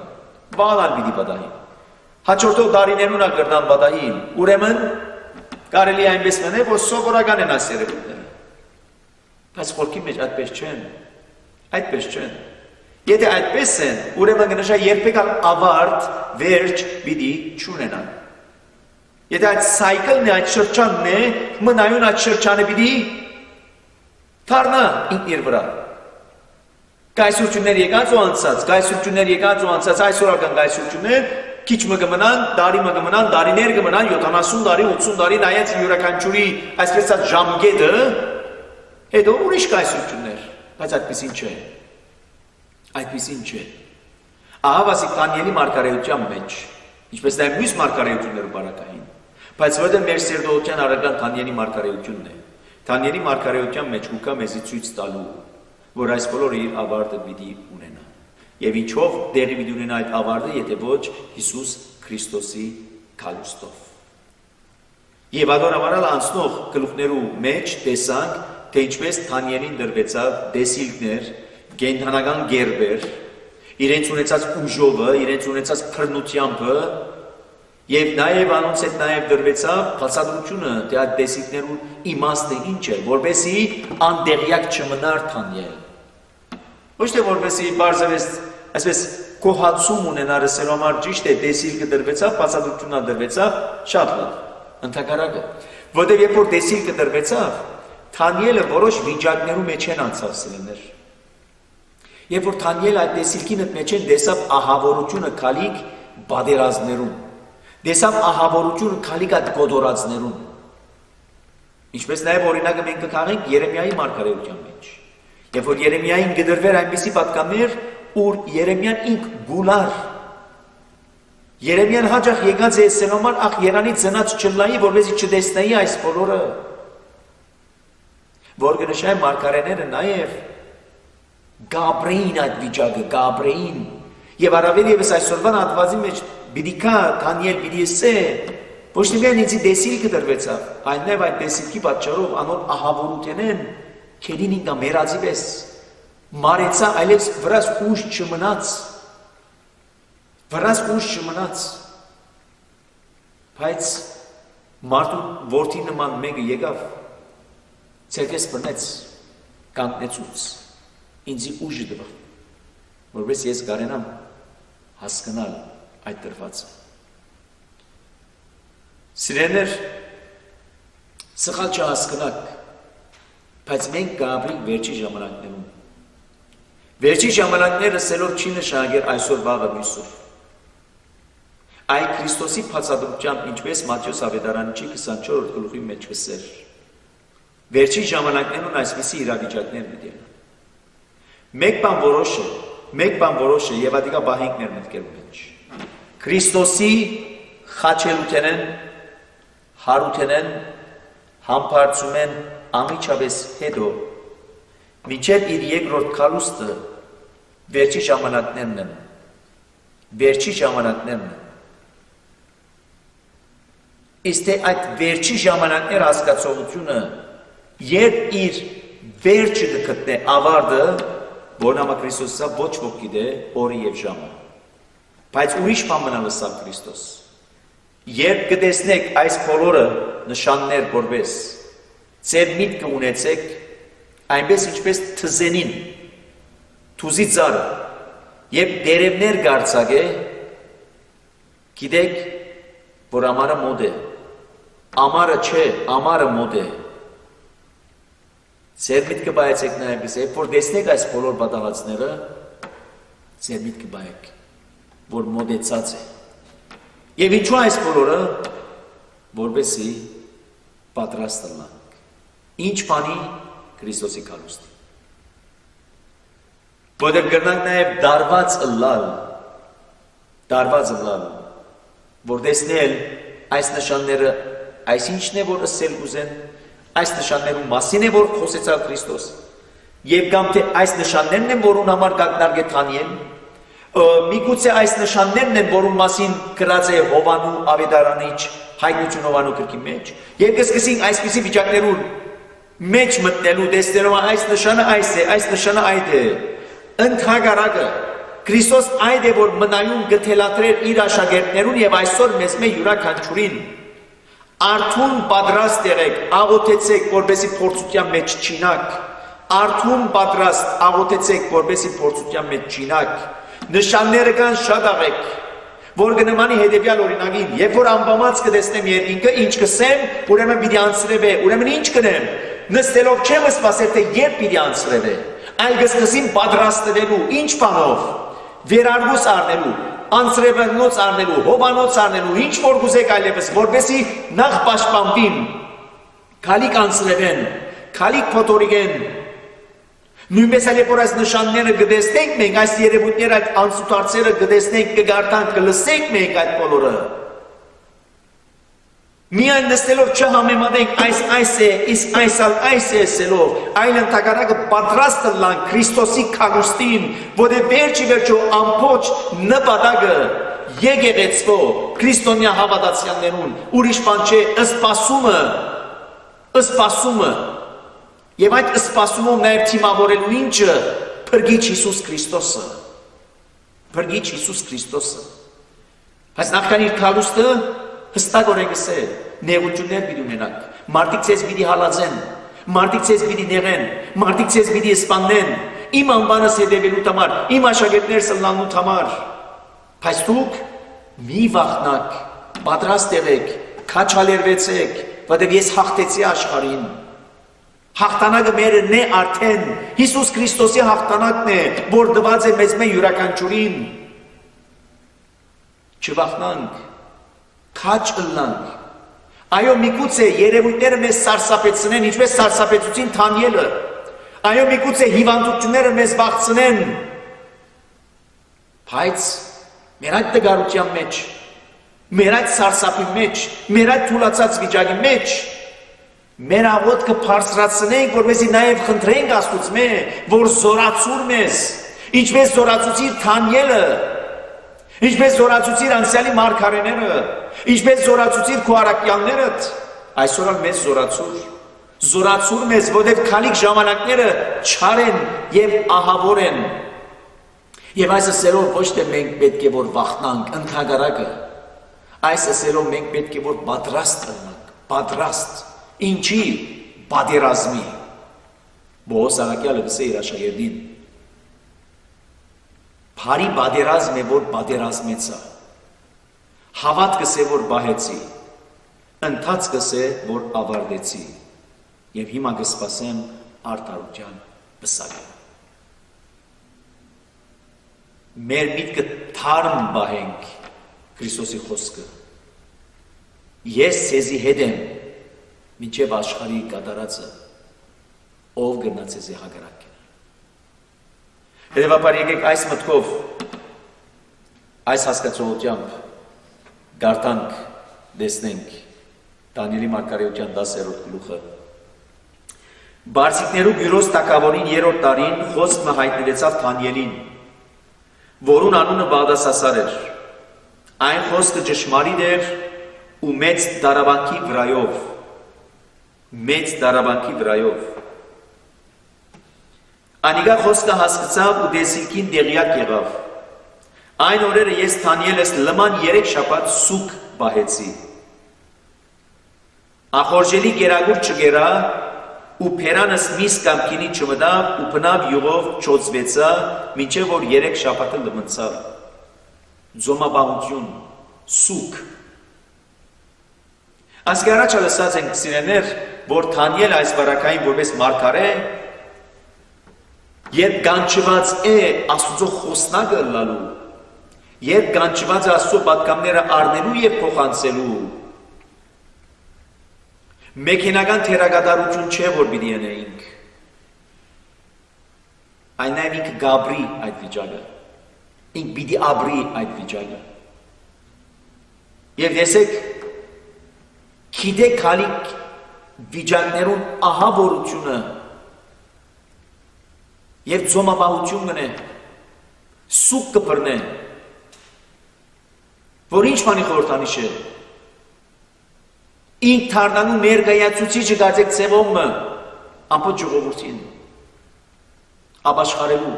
վաղն էլ պիտի պատահին հաջորդող դարիներուն ալ կրնան պատահին ուրեմն կարելի այնպես մնե որ սովորական են այս երևույթները բայց խորքի մեջ այդպես չեն եթե այդպես են ուրեմն կնշա երբեք ավարտ վերջ պիտի չունենան եթե այդ սայքլն է այդ շրջանն է մնայուն այդ շրջանը պիտի թարնա իր վրա գայսություններ եկած ու անցած այսօր ական գայսություններ քիչ մը կմնան, տարի մը կմնան, տարիներ կմնան, 70 տարի, 80 տարի նայած յուրաքանչյուրի այսպես ասած ժամկետը, հետո ուրիշ կայսություններ, բայց այդպիսին չէ։ Ահա վասիկ Դանիելի մարգարեության մեջ, ինչպես նաև մյուս մարգարեությունները բարակային, բայց որտեղ մեր սերտողության արական Դանիելի մարգարեությունն է։ Դանիելի մարգարեության մեջ ուկա մեզի ցույց տալու, որ այս բոլորը իր ավարտը պիտի ունենա։ Եվ ինչով դեղի պիտի ունենա այդ ավարտը, եթե ոչ Հիսուս Քրիստոսի քալուստով։ Եվ ադորավարալ անցնող գլուխներու մեջ տեսանք, թե ինչպես Դանիելին դրվեցավ դեսիլքներ, կենդանական գերբեր, իրենց ունեցած ուժովը, իրենց ունեցած բռնությամբ, եւ նաեւ անոնց հետ նաեւ դրվեցավ բացատրությունը, թե այդ դեսիլքներու իմաստը ինչ է, որպեսզի անդեղյակ չմնար Դանիել։ Ոչ թե որպեսզի բարձրես, այսպես կոհացում ունենար ասելու համար ճիշտ է, դեսիլքը դրվեցավ, բացատրությունը դրվեցավ, շատ լավ, ընդհակառակը, որտեղ երբ որ դեսիլքը դրվեցավ, Դանիելը որոշ վիճակներու մեջ են անցավ սրիներ։ Երբ որ Դանիելը այդ դեսիլքին մեջ են դեսավ ահավորությունը քալիք բادرազներում, դեսավ ահավորությունը քալիք այդ գոդորածներում։ Ինչպես նաև օրինակը մենք կքաղենք Երեմիայի մարգարեության մեջ։ Երբ որ Երեմիային գդրվեր այնպիսի պատկաններ, ուր Երեմիան ինք գուլար։ Երեմիան հաջող եկած է սենոման ախ Երանի ծնած չլայի, որպեսզի չտեսնայի այս բոլորը։ Որ կնշայ մարգարեները նաև Գաբրեին այդ վիճակը, Գաբրեին։ Եվ առավել ևս այսօրվան հատվածի մեջ պիտի կա Դանիել պիտի ասե, ոչ թե միայն ինձի դեսիլքը դրվեցավ, այլ նաև այդ դեսիլքի պատճառով անոր ահավորութենեն քերին ինքնա մերածի պես մարեցա այլևս վրաս ուժ չմնաց, բայց մարդու որդի նման մեկը եկավ, ցերկես բռնեց, կանգնեցուց, ինձի ուժը տվավ, որպես ես կարենամ հասկանալ այդ դրվածը։ Սիրելիներ, սխալ չհասկանաք, բայց մենք կապրենք վերջի ժամանակներում։ Վերջի ժամանակները սելով չի նշանակեր այսօր վաղը մյուսօր։ Այ Քրիստոսի բացատրությամբ ինչպես Մատթեոս ավետարանչի 24-րդ գլուխի մեջ կսեր։ Վերջի ժամանակներուն այսպիսի իրավիճակներ մտել։ Մեկ բան որոշ է եւ ադիկա բահենք մեր մտքերու մեջ։ Քրիստոսի խաչելութենեն, հարութենեն, համբարձումեն ամիջապես հետո մինչև իր երկրորդ քալուստը վերջի ժամանակներն են։ Իսկ այդ վերջի ժամանակներ հասկացողությունը երբ իր վերջը կգտնե ավարտը, որն ամա Քրիստոսը ոչ ոք գիտե օրը եւ ժամը։ Բայց ուրիշ բան մնալսավ Քրիստոս։ Երբ կտեսնեք այս բոլորը նշաններ որպես ձեր միտքը ունեցեք, այնպես ինչպես թզենին, թուզի ծառը, երբ դերևներ գարցակե, գիտեք, որ ամառը մոտ է, ամառը չէ, ամառը մոտ է։ Ձեր միտքը բայեցեք նայպես, երբ որ տեսնեք այս բոլոր պատահածները, ձեր միտքը բայեք, որ մոտեցած է։ Եվ ինչու այս բոլորը, որպեսզի պատրաստ լանք։ Ինչ բանի Քրիստոսի քալուստի։ Որտեղ կրնանք նաև դարված ըլլալ, որ տեսնել այս նշանները, այս ինչն է, որ ըսել ուզեն, այս նշաններու մասին է, որ խոսեցավ Քրիստոս, եւ կամ թե այս նշաններն են, որուն համար կանգնարգ է Թանիել, միգուցե այս նշաններն են, որուն մասին գրած է Հովանու ավետարանիչ հայտնություն Հովանու գրքի մեջ, եւ կսկսենք այսպիսի վիճակներուն մեջ մտնելու տեսնելով այս նշանը այս է, այս նշանը այդ է, ընդհակառակը Քրիստոս այդ է, որ մնայուն գթելատրեր իր աշակերտներուն եւ այսօր մեզ մե յուրաքանչյուրին արթուն պատրաստ եղեք, աղոթեցեք, որպեսզի փորձության մեջ չինակ, արթուն պատրաստ աղոթեցեք, որպեսզի փորձության մեջ չինակ, նշանները կան շատ աղեք, որ կնմանի հետևյալ օրինակին, երբ որ անբամած կտեսնեմ երկինքը, ինչ կսեմ, ուրեմն պիտի անցրևե, ուրեմն ինչ կնեմ, նստելով չեմ սպասել, թե երբ պիտի անցրևե, այլ կսկսեմ պատրաստվելու, ինչ բանով, վերարգուս առնելու, անցրևնոց առնելու, հովանոց առնելու, ինչ որ գուզեք այլևս, որպեսզի նախ պաշտպանվին, քալիք անցրևեն, քալիք փոթորիկեն, նույնպես այլ որ այս նշանները կտեսնենք մենք, այս երևույթները, այդ անսուտարձերը կտեսնենք, կգարտանք, կլսենք մենք այդ բոլորը։ Միայն նստելով չհամեմատենք այս է, իսկ այս է ասելով, այլ ընդհակառակը պատրաստ լանք Քրիստոսի քալուստին, որը վերջո ամբողջ նպատակը եկեղեցվո քրիստոնյա հավատացյալներուն, ուրիշ բան չէ, սպասումը, եւ այդ սպասումով նաեւ թիմավորելու ինչը Փրկիչ Հիսուս Քրիստոսը։ Բայց նախքան իր քալուստը հստակորեն գսե, նեղություններ պիտի ունենաք, մարդիկ ձեզ պիտի հալածեն, մարդիկ ձեզ պիտի նեղեն, մարդիկ ձեզ պիտի սպանեն, իմ անվանս հետևելու համար, իմ աշակերտներս ըլլալու համար, բայց դուք մի վախնաք, պատրաստ եղեք, քաչալերվեցեք, որտեղ ես հաղթեցի աշխարհին, հաղթանակը մերն է արդեն, Հիսուս Քրիստոսի հաղթանակն է, որ դված է մեզ մե յուրաքանչյուրին, չվախնանք, քաչ ըլլանք, այո միգուցե երևույթները մեզ սարսափեցնեն, ինչպես սարսափեցուցին Թանիելը, այո միգուցե հիվանդությունները մեզ վախցնեն, բայց մեր այդ տգարության մեջ, մեր այդ սարսափի մեջ, մեր այդ թուլացած վիճակի մեջ, մեր աղոթքը բարձրացնենք, որպեսզի նաև խնդրենք Աստծուց որ զորացուր մեզ, ինչպես զորացուցիր Թանիելը, ինչպես զորացուցիր անցյալի մարգարեները, ինչպես զորացուցիր քո առաքյալներդ, այսօր մեզ զորացուր մեզ, որտեղ քանիկ ժամանակները չար են եւ ահավոր են։ Եվ այս ասելով ոչ թե մենք պետք է որ վախնանք, ընդհակառակը, այս ասելով մենք պետք է որ պատրաստ լինենք, պատրաստ Ինչի պատերազմի Բոհոս Արաքյալը գսե իր աշակերտին Փարի պատերազմ է որ պատերազմեցա Հավատ գսե որ բահեցի Ընթաց գսե որ ավարտեցի Եվ հիմա կսպասեմ արդարության պսակը Մեր միտքը թարմ բահենք Քրիստոսի խոսքը Ես ցեզի հետ եմ Մինչև աշխարհի կատարածը ով գնացես է հագարակել։ Հետևաբար եկեք այս մտքով այս հասկացողությամբ գարտանք դեսնենք Դանիելի մարգարեության 10-րդ գլուխը։ Բարսիկներու գյուրոս թագավորին 3-րդ տարին խոսքը հայտնվեցավ Դանիելին, որուն անունը Բաղդասասար էր։ Այն խոսքը ճշմարիտ էր ու մեծ դարավանքի վրայով Անիգա խոսքը հասկացավ ու դեսիլքին դեղյակ եղավ Այն օրերը ես Դանիելս լման 3 շաբաթ սուկ պահեցի։ Ախորժելի գերագուր չգերա ու փերանս միս կամ քինի չմտավ ու բնավ յուղով չոցվեցա մինչև որ 3 շաբաթը լմնցավ։ Ձոմաբանություն, սուկ։ Ասկի առաջ լսած ենք սիրեներ, որ Դանիել այս վարակային որպես մարգարե երբ գանչված է Աստծո խոսնակը լալու, երբ գանչված է Աստծո պատգամները առնելու եւ փոխանցելու, մեքենական թերագադարություն չէ, որ պիտի անենք։ Այնայն ինքը գաբրի այդ վիճակը, ինք պիտի ապրի այդ վիճակը։ Եվ տեսեք, գիտեք հալիք վիճակներուն ահավորությունը եւ ձոմաբահություն գնե, սուկ կբռնե, որ ինչ բանի խորհրդանիշ է։ Ինք թարնանու ներկայացուցիչը գարձեք ծևոմը, ամբողջ ժողովրդին, ապաշխարելու։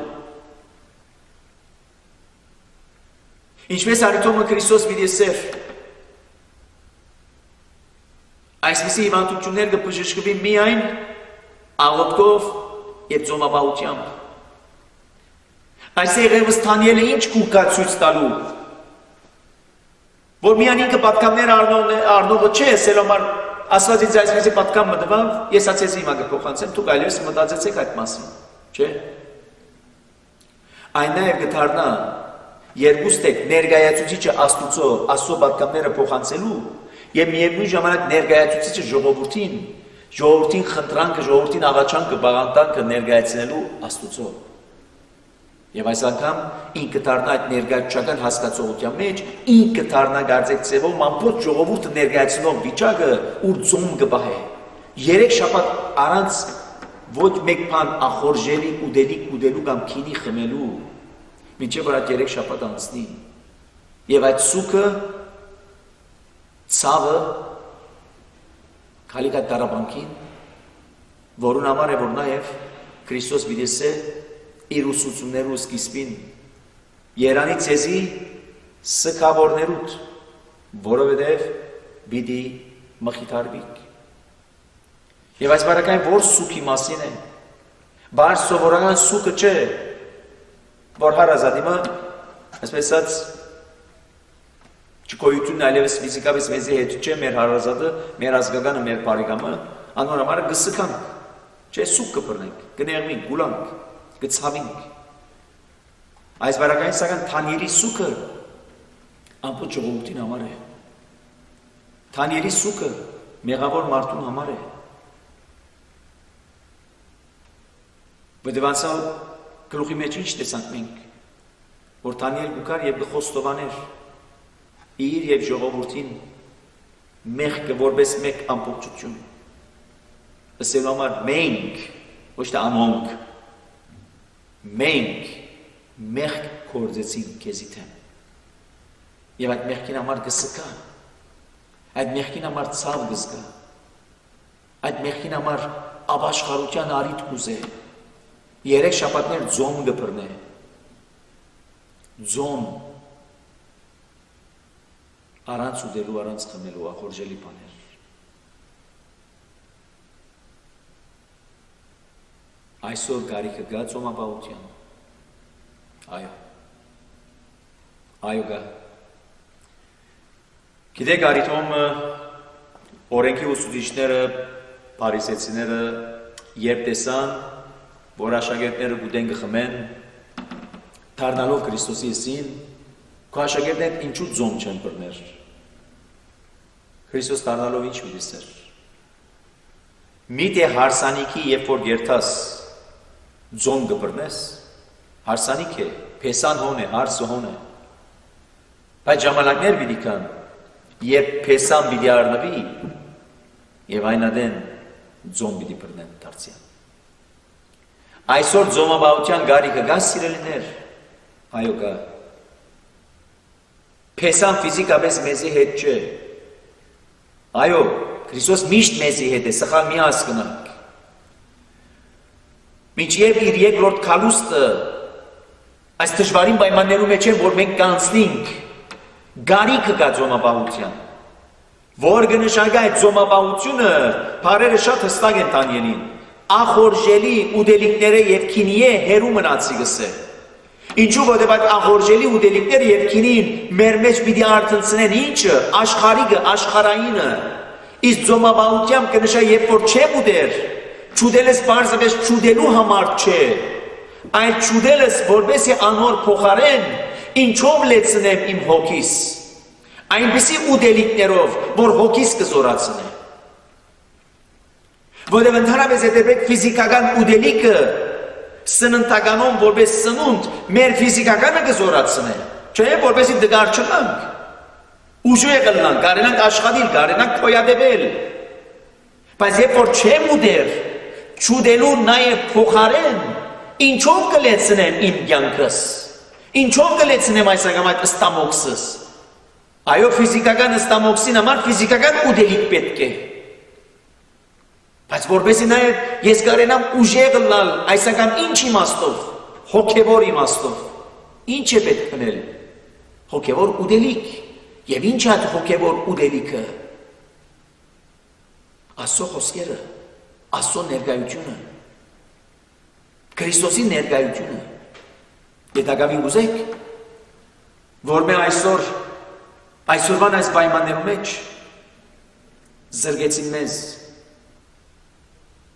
Ինչպես արիտոմը Քրիստոս պիտի սեր, այսպիսի հիվանդություններ կբժշկվի միայն աղոթքով եւ ձոմաբահությամբ։ Այսեղ ևս Դանիելը ինչ կուկա ցույց տալու, որ միայն ինքը պատգամներ առնողը չէ, սելոմար Աստված ինձ այսպիսի պատգամ մտավ, ես ասեցի հիմա կփոխանցեմ, դուք այլևս մտածեցեք այդ մասին, չէ։ Այն նաև կդառնա երկուստեք ներկայացուցիչը Աստծո պատգամները փոխանցելու եւ միևնույն ժամանակ ներկայացուցիչը ժողովրդին խնդրանքը, ժողովրդին աղաչանքը, բաղանտանքը ներկայացնելու Աստծո։ Եվ այս անգամ ինքը դառնա այդ ներկայացուցչական հասկացողության մեջ, ինքը դառնա գարձեք ծևով ամբողջ ժողովուրդը ներկայացնող վիճակը, ուր ձոմ կբահե։ 3 շաբաթ առանց ոչ մեկ բան ախորժելի ուդելու կամ քինի խմելու, մինչև որ այդ 3 շաբաթ անցնի։ Եվ այդ սուկը, ցավը, քալիկա դարաբանքին, որուն համար է որ նաև Քրիստոս վիդեսե իր ուսուցումներու սկիզբին Երանի ցեզի սքավորներուտ, որովհետև պիտի մխիթարվիկ։ Եվ այս բարակային որ սուքի մասին է, բար սովորական սուքը չէ, որ հարազատիմը, այսպես ասած, չկոյությունն այլևս ֆիզիկապես մեզի հետ չէ, մեր հարազատը, մեր ազգականը, մեր բարեկամը, անոր համար գսկանք, չէ, սուք կբռնենք, կներվենք, գուլանք, գցավինք։ Այս բարակային սական Դանիելի սուքը ամբողջ ժողովրդին համար է։ Դանիելի սուքը մեղավոր մարդուն համար է։ Բդվանցալ գլուխի մեջ ինչ տեսանք մենք, որ Դանիել գուկար եւ գխոստովաներ իր եւ ժողովրդին մեղքը որպես մեկ ամբողջություն։ Ասելու համար մենք, ոչ թե անոնք, մենք մեղք կործեցինք քեզի թեմ։ Եվ այդ մեղքին համար գսկա, այդ մեղքին համար ցավ գսկա, այդ մեղքին համար ապաշխարության արիթ կուզե, 3 շաբաթներ ձոմ գբռնե, ձոմ, առանց ուդելու, առանց խմելու, ախորժելի բաներ։ Այսօր գարիքը գա ձոմապահության, այո, այո գա։ Գիտեք արիտոմը օրենքի ուսուցիչները, փարիսեցիները երբ տեսան, որ աշակերտները գուտեն գխմեն, դառնալով Քրիստոսի եսին, քո աշակերտները ինչու ձոմ չեն բռներ։ Քրիստոս դառնալով ինչ մի դիսեր։ Միթե հարսանիքի երբ որ երթաս ձոմ գբռնես, հարսանիք է, փեսան հոն է, հարսը հոն է։ Բայց ժամանակներ պիտի կան, երբ փեսան պիտի առնվի եւ այնադեն ձոմ պիտի բռնեն դարձյալ։ Այսօր ձոմաբահության գարիքը գա սիրելիներ, այո գա։ Փեսան ֆիզիկապես մեզի հետ չէ։ Այո, Քրիստոս միշտ մեզի հետ է, սխալ մի հասկնանք։ Մինչև իր երկրորդ քալուստը այս դժվարին պայմաններում մեջ է, որ մենք կանցնենք, գարիքը գա ձոմաբահության։ որ կնշանակի այդ զոմապահությունը բարերը շատ հստակ են Դանիելին ախորժելի ուդելիքները եւ քինիե հերու մնացի գսե ինչու որտեղ այդ ախորժելի ուդելիքները եւ քինին մեր մեջ պիտի արտնցնեն ինչը աշխարհիկը աշխարհայինը իսկ զոմապահությամբ կնշանակի երբ որ չեմ ուդեր ճուդելս բարձրապես ճուդելու համար չէ այդ ճուդելս որբեսի անոր փոխարեն ինչով լեցնեմ իմ հոգիս այնպիսի ուդելիքներով որ հոգիս կզորացնե որովհետև ընդհանրապես եթե ֆիզիկական ուդելիքը սննդականում որպես սնունդ մեր ֆիզիկականը կզորացնե չէ որպեսի դգար չլանք ուժու եղելնանք կարենանք աշխատիլ կարենանք քոյադեվել բայց երբ որ չեմ ուդեր ճուդելու նաև փոխարեն ինչով կլեցնեմ իմ կյանքս ինչով կլեցնեմ այս անգամ այդ ստամոքսս այո ֆիզիկական ստամոքսին համար ֆիզիկական ուդելիք պետք է բայց որպեսի նաև ես կարենամ ուժեղ լալ այս անգամ ինչ իմաստով հոգևոր իմաստով ինչ է պետք անել հոգևոր ուդելիք եւ ինչ է այդ հոգևոր ուդելիքը Աստծո խոսքերը Աստծո ներկայությունը Քրիստոսի ներկայությունը Դետագավին ուզեք որ մե այսօրվան այս պայմաններում մեջ զրկեցին մեզ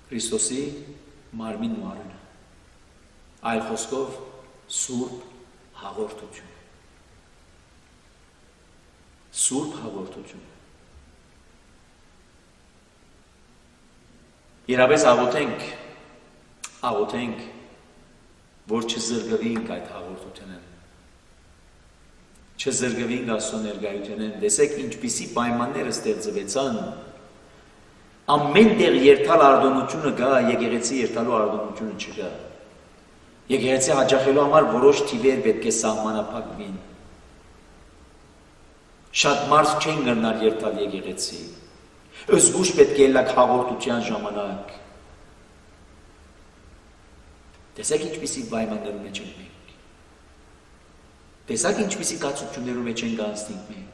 Քրիստոսի մարմինն ու արյունը այլ խոսքով սուրբ հաղորդություն Իրապես աղոթենք որ չզրկվենք այդ հաղորդությունն չզրկվենք Աստծո ներկայությունն տեսեք ինչպիսի պայմաններ ստեղծվեցան ամեն տեղ երթալ արտոնությունը կա եկեղեցի երթալու արտոնությունը չկա եկեղեցի հաճախելու համար որոշ թիվեր պետք է սահմանափակվին շատ մարդ չեն գնար երթալ եկեղեցի զգուշ պետք է լակ հաղորդության ժամանակ տեսեք ինչպիսի պայմաններում մեջ ենք մենք տեսեք ինչպիսի կացություններում մեջ ենք անցնենք մենք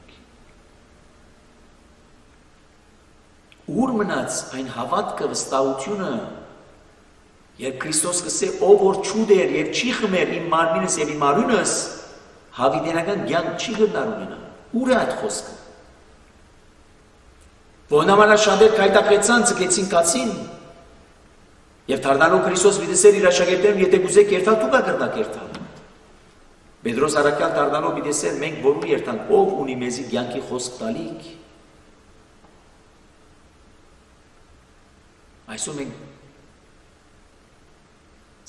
Ուր մնաց այն հավատքը վստահությունը երբ Քրիստոս կսե ով որ չուդեր եւ չի խմեր իմ մարմինս եւ իմ արյունս հավիտենական կյանք չի գտնար ունենա ուր է այդ խոսքը Որնամարա շատեր քայտակեցան ցկեցին կացին եւ դառնալու Քրիստոս վիդեսեր իր աշակերտներն եթե գուզեք երթալ դուք ակրնակ երթալ Պետրոս արաքյալ դառնալու վիդեսեր մենք որու երթանք ով ունի մեզի կյանքի խոսք տալիք Այսօր մենք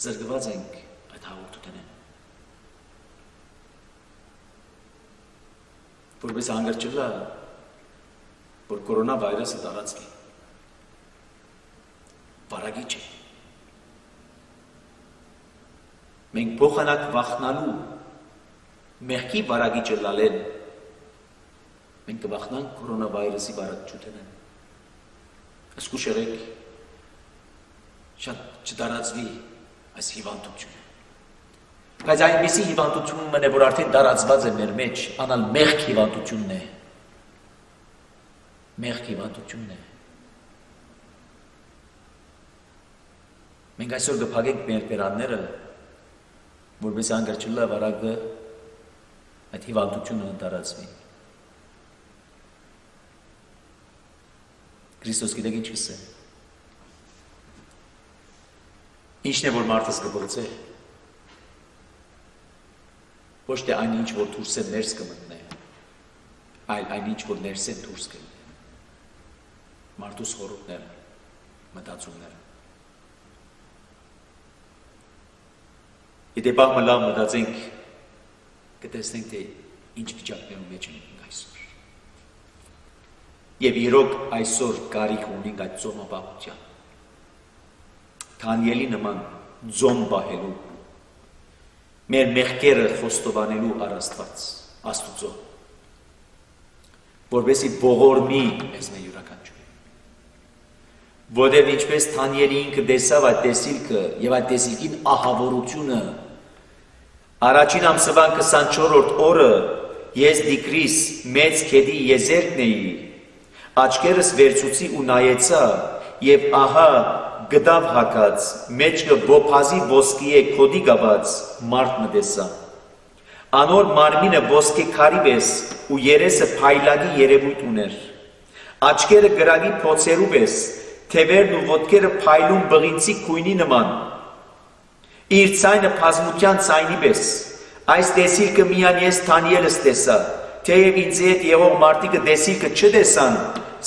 զրկված ենք այդ հաղորդությունեն որպես հանգրճլա որ կորոնավիրուսը տարածվի վարագի չէ մենք փոխանակ վախնալու մեղքի վարագի չլալեն մենք կվախնանք կորոնավիրուսի վարակչութենեն ասկուշ եղեք շատ չդարածվի այս հիվանդությունը բայց այնպիսի հիվանդություն մնե որ արդեն դարածված է մեր մեջ անալ մեղք հիվանդությունն է մենք այսօր կփակենք մեր բերանները որպես անգրճլա վարակը այդ հիվանդությունը դարածվի Քրիստոս գիտեք ինչ կսե Ինչն է որ մարդս կբողցե ոչ թե այն ինչ որ դուրս է ներս կմտնե այլ այն ինչ որ ներս է դուրս կմտնե մարդուս խորհուրդները մտածումները Եթե բաղ լավ մտածենք կտեսնենք թե ինչ վիճակներում մեջ ենք այսօր Եվ իրոք այսօր կարիք ունենք այդ ծոմապահության Դանիելի նման ձոմ բահելու մեր մեղքերը խոստովանելու առ Աստծո որպեսզի ողորմի մեզ մեր յուրաքանչյուրին որտեղ ինչպես Դանիելի ինքը տեսավ այդ տեսիլքը եւ այդ տեսիլքին ահավորությունը առաջին ամսվան 24-րդ օրը ես դիկրիս մեծ քեդի եզերքն էի աչքերս վերցուցի ու նայեցա, եւ ահա գդավ հակած, մեջքը բոփազի ոսկի է քոդի գված, մարդ մտեսա։ Անոր մարմինը ոսկե քարի պես ու երեսը փայլագի երևույթ ուներ։ Աչքերը գրագի փոցերու պես, թևերն ու ոտքերը փայլուն բղինցի քույնի նման։ Իր ցայնը բազմության ցայնի պես։ Այս տեսիլքը միայն ես Դանիելս տեսա, թեև ինձ հետ եղող մարդիկը տեսիլքը չտեսան,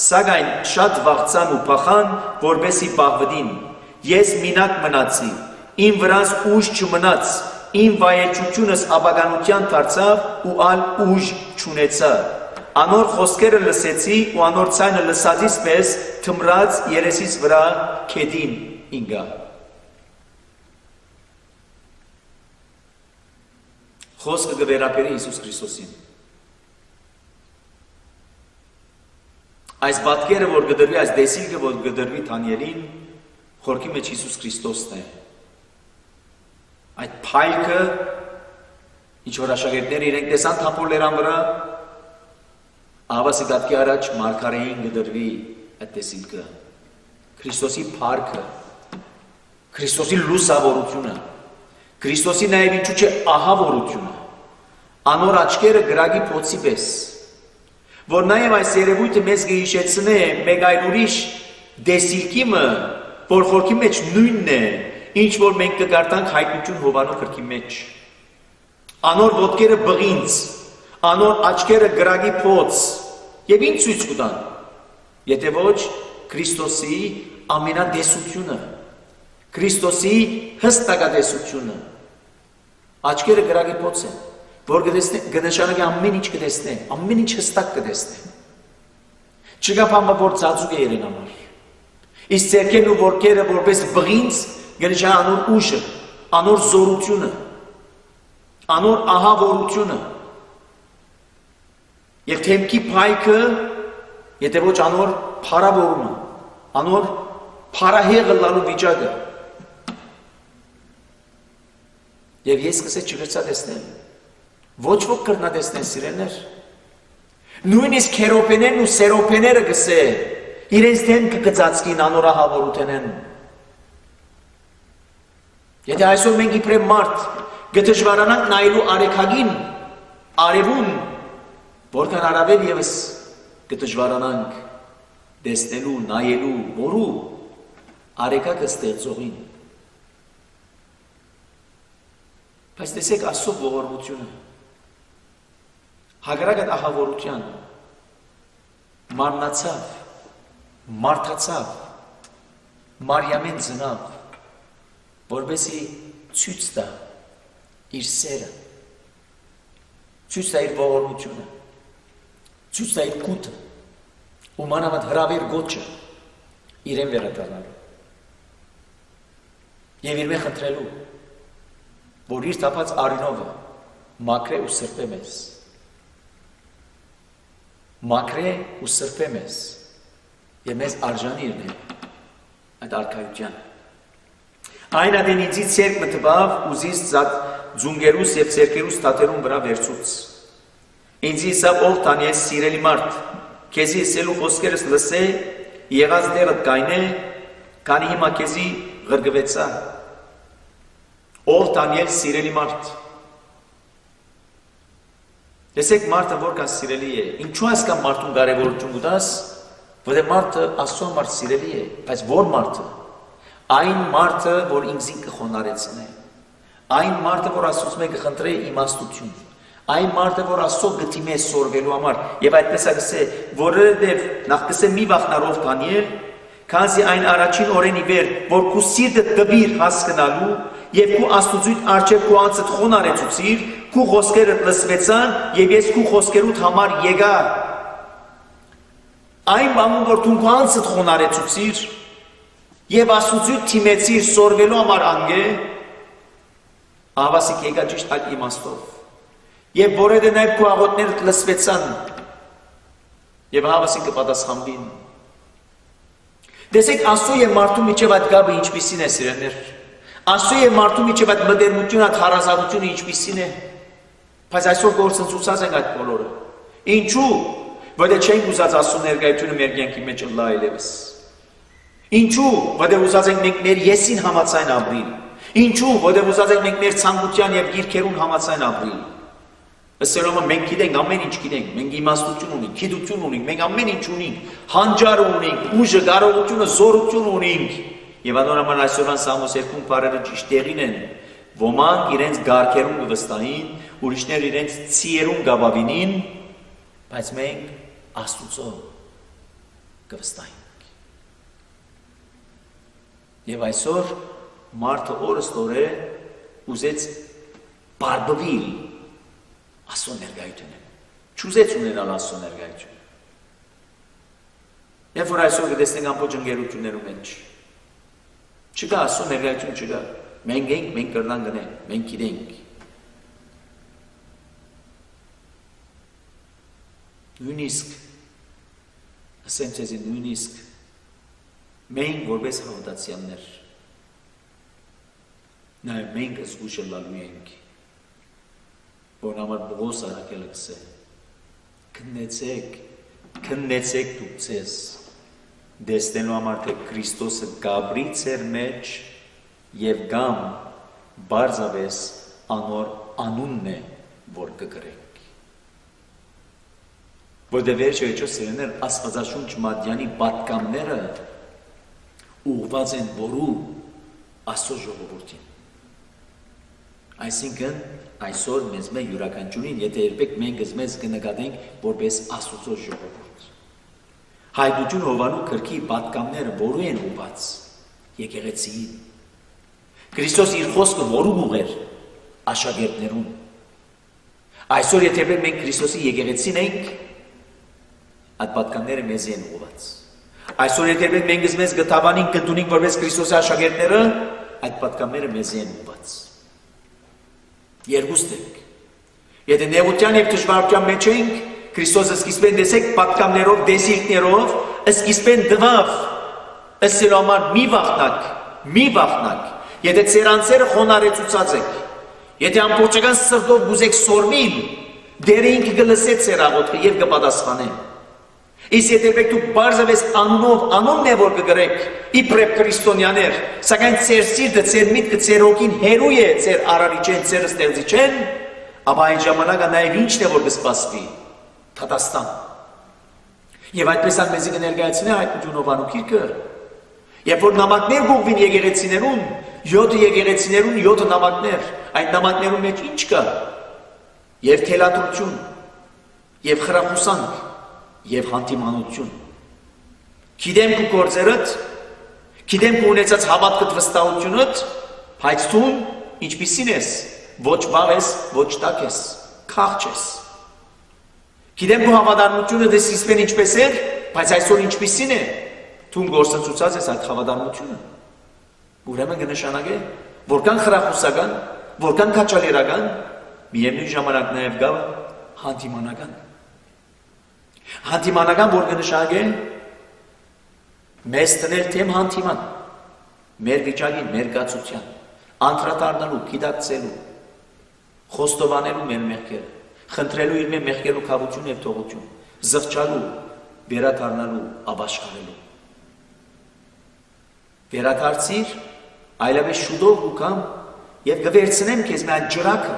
սակայն շատ վախցան ու փախան, որպեսի պահվդին։ Ես մինակ մնացի, իմ վրաս ուժ չմնաց, իմ վայելչությունս ապագանության դարձավ ու ալ ուժ չունեցա։ Անոր խոսքերը լսեցի ու անոր ցայնը լսածից պես թմրած երեսից վրա քեդին ինգա։ Խոսքը գվերապերի Հիսուս Քրիստոսին։ Այս պատկերը, որ գդրվի, այս դեսիլքը, որ գդրվի Դանիելին, խորքի մեջ Հիսուս Քրիստոսն է։ Այդ փայլքը, ինչ որ աշակերտները իրենք տեսան թափորներան վրա, ահավասի դատքի առաջ մարգարեին գդրվի այդ դեսիլքը։ Քրիստոսի փառքը, Քրիստոսի լուսավորությունը, Քրիստոսի նաև ինչու՞ չէ ահավորությունը, անոր աչքերը գրագի փոցի պես, որ նաև այս երևույթը մեզ կհիշեցնե մեկ այլ ուրիշ դեսիլքիմը, որ խորքի մեջ նույնն է, ինչ որ մենք կգարտանք հայտնություն Հովանու գրքի մեջ։ Անոր ոտքերը բղինց, անոր աչքերը գրագի փոց, եւ ինչ ցույց կտան, եթե ոչ Քրիստոսի ամենադեսությունը, Քրիստոսի հստակադեսությունը, աչքերը գրագի փոց են, որ կնշանակի ամեն ինչ կտեսնե, ամեն ինչ հստակ կտեսնե։ Չկա բան, որ ծածուկ է իրեն համար։ Իսկ ձեռքերն ու ոտքերը որպես բղինց կնշանակի անոր ուժը, անոր զորությունը, անոր ահավորությունը։ Եվ թեմքի փայքը, եթե ոչ անոր փառավորումը, անոր փառահեղը լալու վիճակը։ Եվ ես սկսեցի չգրծա տեսնել։ Ոչ ոք կրնա տեսնեն սիրելներ։ Նույնիսկ քերոպեներն ու սերոպեները գսե, իրենց դեմքը կծածկին անորահավորութենեն։ Եթե այսօր մենք իբրև մարդ գտժվարանանք նայելու արեքագին, արևուն, որքան առավել եւս կդժվարանանք տեսնելու, նայելու, որու արեքակը ստեղծողին։ Բայց տեսեք Աստծո ողորմությունը, հակառակ ահավորության, մարմնացավ, մարդացավ, Մարիամեն ծնավ, որպեսզի ցույց տա իր սերը, ցույց տա իր ողորմությունը, ցույց տա իր կուտը, ու մանավանդ հրավեր գոչը իրեն վերադառնալու եւ իր մեջ խնդրելու, որ իր թափած արյունովը մաքրե ու սրբե մեզ, մաքրե ու սրբե մեզ եւ մեզ արժանի լինի այդ արքայության։ Այն ադեն ինձից ցերկ մտվավ ուզից ձունգերուս եւ ցերկերուս թաթերուն վրա վերցուց։ Ինձ իսավ ով Դանիել սիրելի մարդ, քեզի ասելու խոսքերս լսե, եղած դերդ կայնե, քանի հիմա քեզի ղրգվեցա։ Ով Դանիել սիրելի մարդ։ Տեսեք մարդը որքան սիրելի է, ինչու ասկա մարդուն կարևորություն կտաս, որտեղ մարդը Աստծո համար սիրելի է, բայց որ մարդը, այն մարդը, որ ինքզին կխոնարեցնե, այն մարդը, որ Աստծուց մեկ կխնդրե իմաստություն, այն մարդը, որ Աստծո գտիմե սորվելու համար, եւ այդպես ասե, որովհետեւ նախ կսե մի վախնարով Դանիել, քանզի այն առաջին օրենի վեր, որ քու սիրտը դբիր հասկանալու եւ քու Աստուծույթ արչեւ քու անձդ խոնարեցուցիր, քու խոսքերը լսվեցան եւ ես քու խոսքերուդ համար եկա։ Այն բանում, որ դու քու անձդ խոնարեցուցիր եւ Աստուծույթ թիմեցիր սորվելու համար անգե, ավասիկ եկա ճիշտ այդ իմաստով։ Եվ որեդե նաև քու աղոթներդ լսվեցան եւ հավասին կպատասխանվին։ Տեսեք Աստծո եւ մարդու միջև այդ գաբը ինչպիսին է սիրելիներ։ Աստծո եւ մարդու միջև այդ մտերմությունը, այդ հարազատությունը ինչպիսին է։ Բայց այսօր գործընծուցած ենք այդ բոլորը։ Ինչու՞։ Որտեղ չենք ուզած Աստծո ներկայությունը մեր կյանքի մեջ ըլլա այլևս։ Ինչու, որտեղ ուզած ենք մենք մեր եսին համաձայն ապրել։ Ինչու, որտեղ ուզած ենք մենք մեր ցանկության եւ գիրքերուն համաձայն ապրել։ Ըստ մենք գիտենք ամեն ինչ գիտենք, մենք իմաստություն ունենք, գիտություն ունենք, մենք ամեն ինչ ունենք, հանճարը ունենք, ուժը, կարողությունը, զորություն ունենք։ Եվ անոնական այսօրվան Սամոս 2 բառերը ճիշտ տեղին են։ Ոմանք իրենց գարքերուն կվստահին, ուրիշներ իրենց ցիերուն կաբավինին, բայց մենք Աստուծո կվստահենք։ Եվ այսօր մարդը օրստորե ուզեց բարբվել Աստծո ներկայությունը։ Չուզեց ունենալ Աստծո ներկայությունը։ Եվ որ այսօր կտեսնենք ամբողջ ընկերություններում մեջ չկա Աստծո ներկայություն չկա։ Մենք ենք, մենք կրնան գնենք, մենք գիտենք։ Նույնիսկ ասեմ ձեզ նույնիսկ մենք որպես հավատացյալներ նաև մենք զգուշը լալու ենք որ համար Պողոս առաքելը կսե քննեցեք դուք ձեզ դեսնելու համար թե Քրիստոսը գաբրի ձեր մեջ եւ գամ բարձավես անոր անունն է որ կգրեք որտեղ վերջո սերներ Աստվածաշունչ Մատյանի պատկամները ուղղված են որու Աստծո ժողովրդին այսինքն այսօր մեզ մեր յուրաքանչյուրին եթե երբեք մենք մեզ կնկատենք որպես Աստծո ժողովուրդ հայդուտուն Հովանու քրքի պատկամները որու են ուղղված եկեղեցիին Քրիստոս իր խոսքը որու ուղեր աշակերտներուն այսօր եթե մենք Քրիստոսի եկեղեցին ենք այդ պատկանները մեզ են ուղղված այսօր եթե մենք մեզ գտավանին կընդունենք որպես Քրիստոսի աշակերտները այդ պատկանները մեզ են ուղղված երկուստ ենք եթե նեղության եւ դժվարության մեջ ենք Քրիստոսը սկիզբեն տեսեք պատկաններով դեսիլքներով սկիզբեն դվավ ըստ համար մի վախնակ եթե ձեր անձերը խոնարհեցուցած եք եթե ամբողջական սրտով գուզեք սորմիլ դեր ինքը կլսե ձեր աղոթքը եւ կպատասխանե իսկ եթե դուք բարձրապես անունն է որ կգրեք իբրև քրիստոնյաներ սակայն ձեր սիրտը ձեր միտքը ձեր հոգին հերույ է ձեր արարիչեն ձեր ստեղծիչեն ապա այն ժամանակ նաեւ ինչն է որ կսպասվի Թատաստան եւ այդպես մեզի կներկայացնի հայտնություն Հովանու գիրքը երբ որ նամակներ գողվին եկեղեցիներուն 7 եկեղեցիներուն 7 նամակներ այդ նամակներում մեջ ինչ կա եւ թելադրություն եւ խրախուսանք եւ հանդիմանություն գիտեմ քու գործերդ գիտեմ քու ունեցած հավատքդ վստահությունդ բայց դու ինչպիսին ես ոչ բավ ես ոչ տաք ես քաղ ես գիտեմ քու հավատարմությունը դες իսպեն ինչպես էր բայց այսօր ինչպիսին է դու գործընծուցած ես այդ հավատարմությունը ուրեմն կնշանակե որքան խրախուսական որքան քաչալերական միևնույն ժամանակ նաև գավ հանդիմանական որ կնշանակե մեզ տնել թեմ հանդիման մեր վիճակին մեր կացության անդրադառնալու գիտակցելու խոստովանելու մեր մեղքերը խնդրելու իր մեր մեղքերու քավություն եւ թողություն զղջալու վերադառնալու ապաշխարելու վերադարձիր այլևս շուտով գուքամ եւ կվերցնեմ քեզ մի այդ ջրակը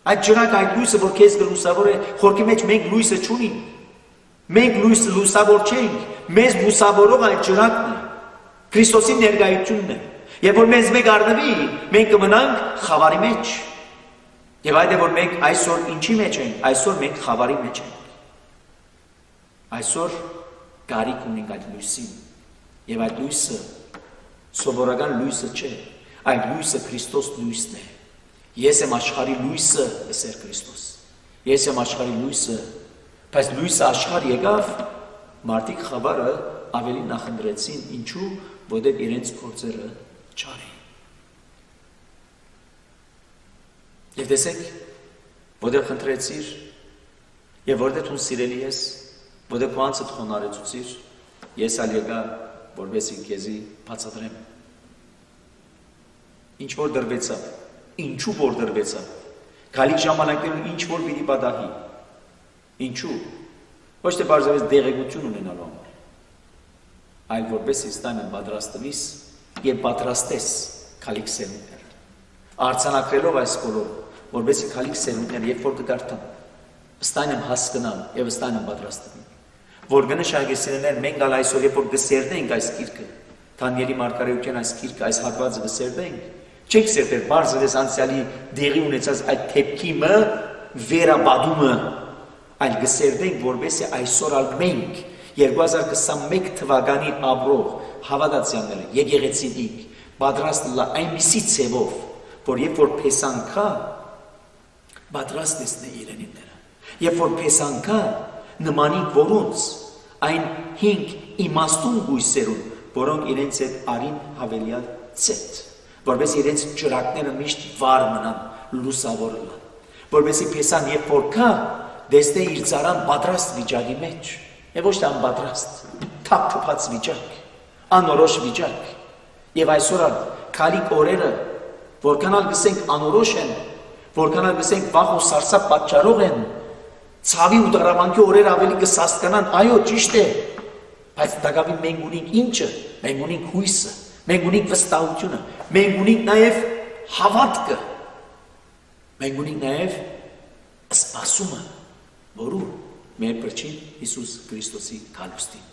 այդ լույսը որ քեզ լուսավոր է խորքի մեջ մենք լույսը չունենք մենք լույսը լուսավոր չենք մեզ լուսավորող այդ ջրակն է Քրիստոսի ներկայությունն է եւ որ մեզ մեկ առնվի մենք կմնանք խավարի մեջ եւ այդ է որ մենք այսօր ինչի մեջ ենք այսօր մենք խավարի մեջ ենք այսօր կարիք ունենք այդ լույսին եւ այդ լույսը սովորական լույսը չէ այդ լույսը Քրիստոս լույսն է ես եմ աշխարհի լույսը ասեր Քրիստոս ես եմ աշխարհի լույսը բայց լույսը աշխարհ եկավ մարդիկ խավարը ավելի նախընտրեցին ինչու որտեղ իրենց փորձերը չարին եւ տեսեք որտեղ խնդրեցիր եւ որտեղ դու սիրելի ես որտեղ կանցդ խոնարհեցուցիր ես ալ եկա որովհետեւ քեզի բացատրեմ ինչ որ դրվեցավ ինչու որ դրվեցավ գալի ժամանակներում ինչ որ պիտի պատահի Ինչու։ Ոչ թե բարձրապես դեղեցություն ունենալու համար, այլ որպեսզի ստանան պատրաստվիս եւ պատրաստես քալիք սերունդներ։ Արցանակրելով այս բոլորը, որպեսզի քալիք սերունդներ երբ որ կդարձան, ստանան հասկանան եւ ստանան պատրաստվին։ Որ գնշագեսերներ մենք ալ այսօր երբ որ գսերնենք այս գիրքը, Դանիելի մարգարեության այս գիրքը, այս հատվածը գսերնենք, չեք սերտել բարձրապես անցյալի դեղի ունեցած այդ թեփքիմը վերաբադումը, այլ գսերնենք որպեսզի այսօր ալ մենք 2021 թվականի ապրող հավատացյալները եկեղեցինիկ պատրաստ լա այնպիսի ցևով, որ երբ որ փեսանքա պատրաստ տեսնե իրենիները, երբ որ փեսանքա նմանիկ որոնց այն 5 իմաստուն գույսերուն, որոնք իրենց հետ արին հավելյալ ցետ, որովհետեւ իրենց ճրակները միշտ վար մնան, լուսավոր լան, որովհետեւ փեսան երբ որ կա, դեսնե իր ծարան պատրաստ վիճակի մեջ, եւ ոչ թե անպատրաստ, թափթփած վիճակ, անորոշ վիճակ, եւ այսօր քալիք օրերը, որքան ալ գսենք անորոշ են, որքան ալ գսենք վախ ու սարսափ պատճառող են, ցավի ու դրամանքի օրերը ավելի կսասկանան, այո, ճիշտ է, բայց դակավի մենք ունենք ինչը, մենք ունենք հույսը, մենք ունենք վստահությունը, մենք ունենք նաև հավատքը, մենք ունենք նաև սպասումը, որու մեր փրկին Հիսուս Քրիստոսի կալուստին։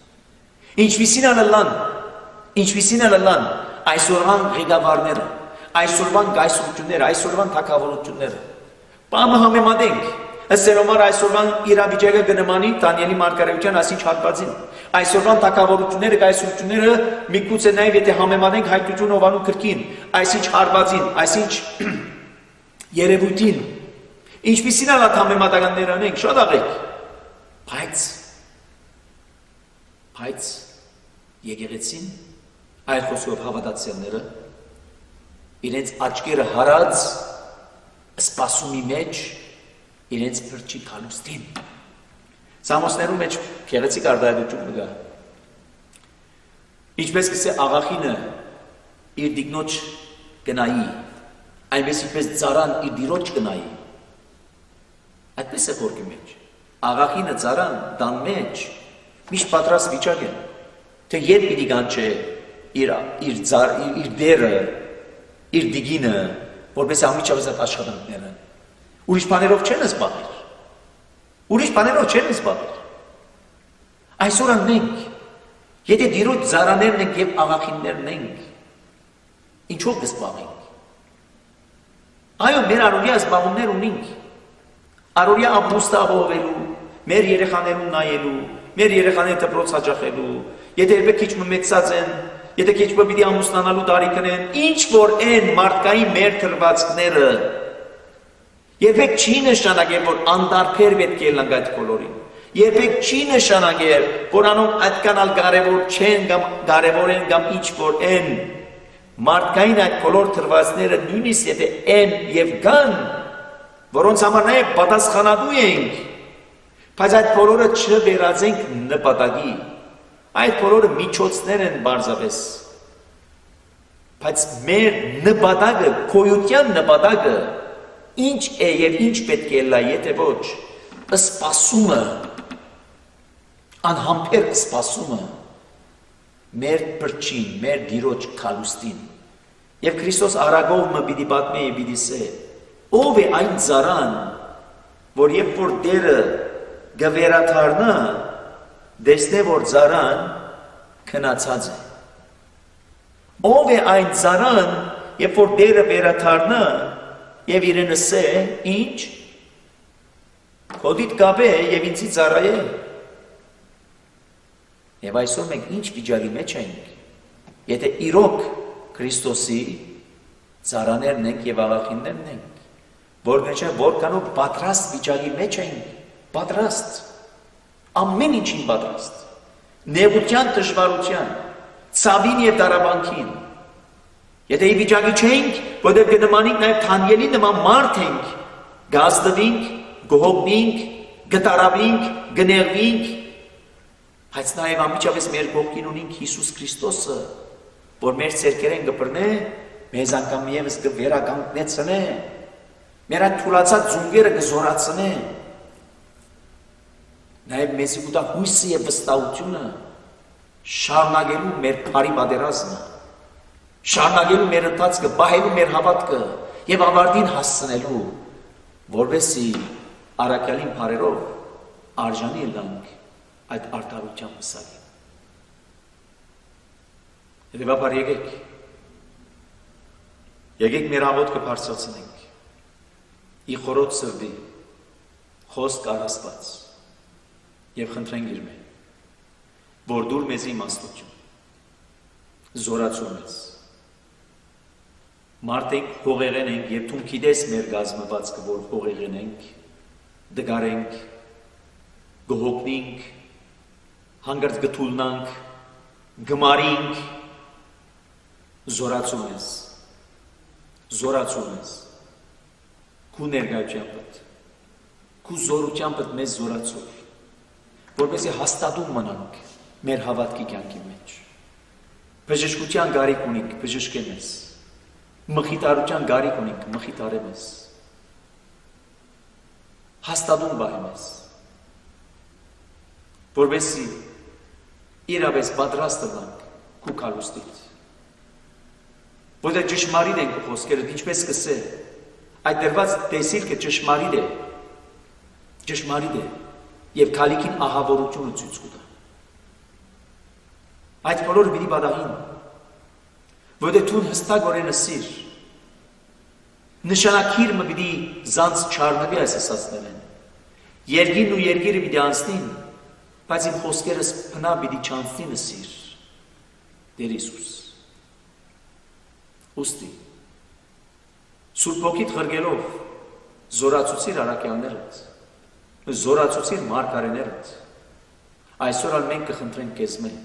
Ինչվիսին ալլան այսօրվան ղեկավարները, այսօրվան գայսրությունները, այսօրվան թագավորությունները։ Պամը համեմատենք, ըստ այսօրվան իրավիճակը կնմանի Դանիելի մարգարեության այսինչ հատվածին։ Այսօրվան թագավորությունները, գայսրությունները միգուցե նաև եթե համեմատենք հայտություն Հովանու գրքին, այսինչ հատվածին, այսինչ երևույթին, ինչպիսին ալ համեմատականներ անենք, շատ աղեք, բայց եկեղեցին, այլ խոսքով հավատացյալները, իրենց աչքերը հարած սպասումի մեջ իրենց փրկի կալուստին։ Սամոսներում մեջ գեղեցիկ արտահայտություն կա։ Ինչպես կսե աղախինը իր դիգնոջ գնայի, այնպես ինչպես ծարան իր դիրոջ գնայի։ Այդպես է խորքի մեջ։ Աղախինը ծարան դան մեջ միշտ պատրաստ վիճակ են, թե երբ պիտի կանչե իր դերը, իր դիգինը, որպես ամիջավեզ այդ աշխատանքները։ Ուրիշ բաներով չեն զբաղվել։ Ուրիշ բաներով չեն զբաղվել։ Այսօր մենք, եթե դիրոջ ծարաներն ենք եւ աղախիններն ենք, ինչով կզբաղենք։ Այո, մեր առօրյա զբաղումներ ունենք։ Առօրյա ապրուստը ապահովելու, մեր երեխաներուն նայելու, մեր երեխաները դպրոց հաճախելու, եթե երբեք քիչ մեծած են, եթե քիչ պիտի ամուսնանալու տարիքն են, ինչ որ են մարդկային մեր թրվածքները, երբեք չի նշանակել, որ անդարբեր պետք է լանգ այդ բոլորին, երբեք չի նշանակել, որ անոնք այդքան ալ կարևոր չեն կամ կարևոր են կամ ինչ որ են, մարդկային այդ բոլոր թրվածքները նույնիսկ եթե են եւ կան, որոնց համար նաև պատասխանատու ենք, բայց այդ բոլորը չվերածենք նպատակի, այդ բոլորը միջոցներ են բարձրապես, բայց մեր նպատակը, քոյության նպատակը ինչ է եւ ինչ պետք է լա, եթե ոչ սպասումը, անհամբեր սպասումը մեր փրկին, մեր դիրոջ կալուստին։ Եվ Քրիստոս արագով պիտի պատմի եւ պիտի սե, ով է այն ծարան, որ երբ որ դերը գվերաթարնա, դեսնե որ ծարան քնացած է։ Ով է այն ծարան, երբ որ դերը վերաթարնա եւ իրեն ասե, ինչ քոդիդ կապե եւ ինձի ծառայե։ Եվ այսօր մենք ինչ վիճակի մեջ ենք, եթե իրոք Քրիստոսի ծառաներն ենք եւ աղախիններն ենք, որքանով պատրաստ վիճակի մեջ ենք, պատրաստ, ամեն ինչին պատրաստ, նեղության, դժվարության, ցավին եւ դարաբանքին։ Եթե ի վիճակի չենք, որտեղ կնմանենք նաև Դանիելի նման մարդ ենք, գազդվենք, գողոգնենք, գտարավենք, գներվենք, բայց նաև ամիջապես մեր կողքին ունենք Հիսուս Քրիստոսը, որ մեր ցերկերեն կբռնե, մեզ անգամ եւս կվերականգնեցնե, մեր այդ թուլացած ձունգերը կզորացնե։ Նաև մեզի ուտա հույսը եւ վստահությունը շարունակելու մեր բարի պատերազմը, շարունակելու մեր ընթացքը, պահելու մեր հավատքը եւ ավարտին հասցնելու, որովհետեւ առաքյալին բարերով արժանի լանք այդ արդարության մսալին։ Հետևաբար եկեք մեր աղոթքը բարձրացնենք, ի խորոց սրտի, խոսք առաստված եւ խնդրենք իր մեն, որ դուր մեզ իմաստություն, զորացում ես, մարդենք հողեղեն ենք եւ դու գիտես մեր գազմվածքը, որ հողեղեն ենք, դգարենք, գողոքնենք, հանգարց գթուլնանք, գմարինք, զորացում ես, քու ներգայությամբ, քու զորությամբ մեզ զորացող, որպեսզի հաստատում մնանք մեր հավատքի կյանքի մեջ։ Բժշկության գարիք ունենք, բժշկե մեզ, մխիթարության գարիք ունենք, մխիթարե մեզ, հաստատում բահե մեզ, որպեսզի իրավես պատրաստ լինենք քու քալուստից։ Որտեղ ճշմարիտ են քո խոսքերը, ինչպես կսե, այդ դրված տեսիլքը ճշմարիտ է եւ քալիքին ահավորությունը ցույց կտա։ Այդ բոլորը պիտի պատահին, որտեղ դու հստակորեն ասիր, նշանակիրը պիտի զանց չառնվի այս ասածներն, երկիրն ու երկիրը պիտի անցնին, բայց իմ խոսքերս փնա պիտի չանցնին ասիր, Տեր Հիսուս։ Ուստի, Սուրբ Հոգիդ ղրգելով զորացուցիր առաքյալներդ, զորացուցիր մարգարեներդ, այսօր ալ մենք կխնդրենք քեզ մեզ,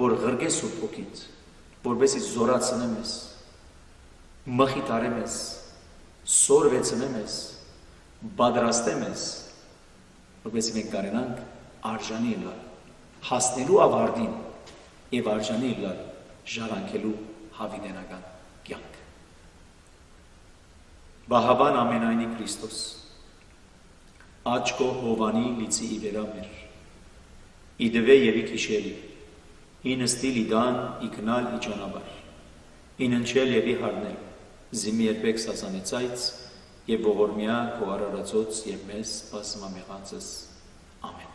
որ ղրգե Սուրբ Հոգիդ, որպեսզի զորացնե մեզ, մխիթարե մեզ, սորվեցնե մեզ, պատրաստե մեզ, որպեսզի մենք կարենանք արժանի լինել, հասնելու ավարտին եւ արժանի լինել ժառանգելու հավիտենական կյանք։ Բահաբան ամենայնի Քրիստոս, աչքո հովանի լիցի իվերամեր, իդվե եւ իքիշելի, ինստիլ իդան իքնալ իջանաբար, ինընչել եւ իհարնել, զիմի երբեք սազանեցայց եւ ողորմյա քո արարածոց եւ մեզ սպասմամեղածս ամեն։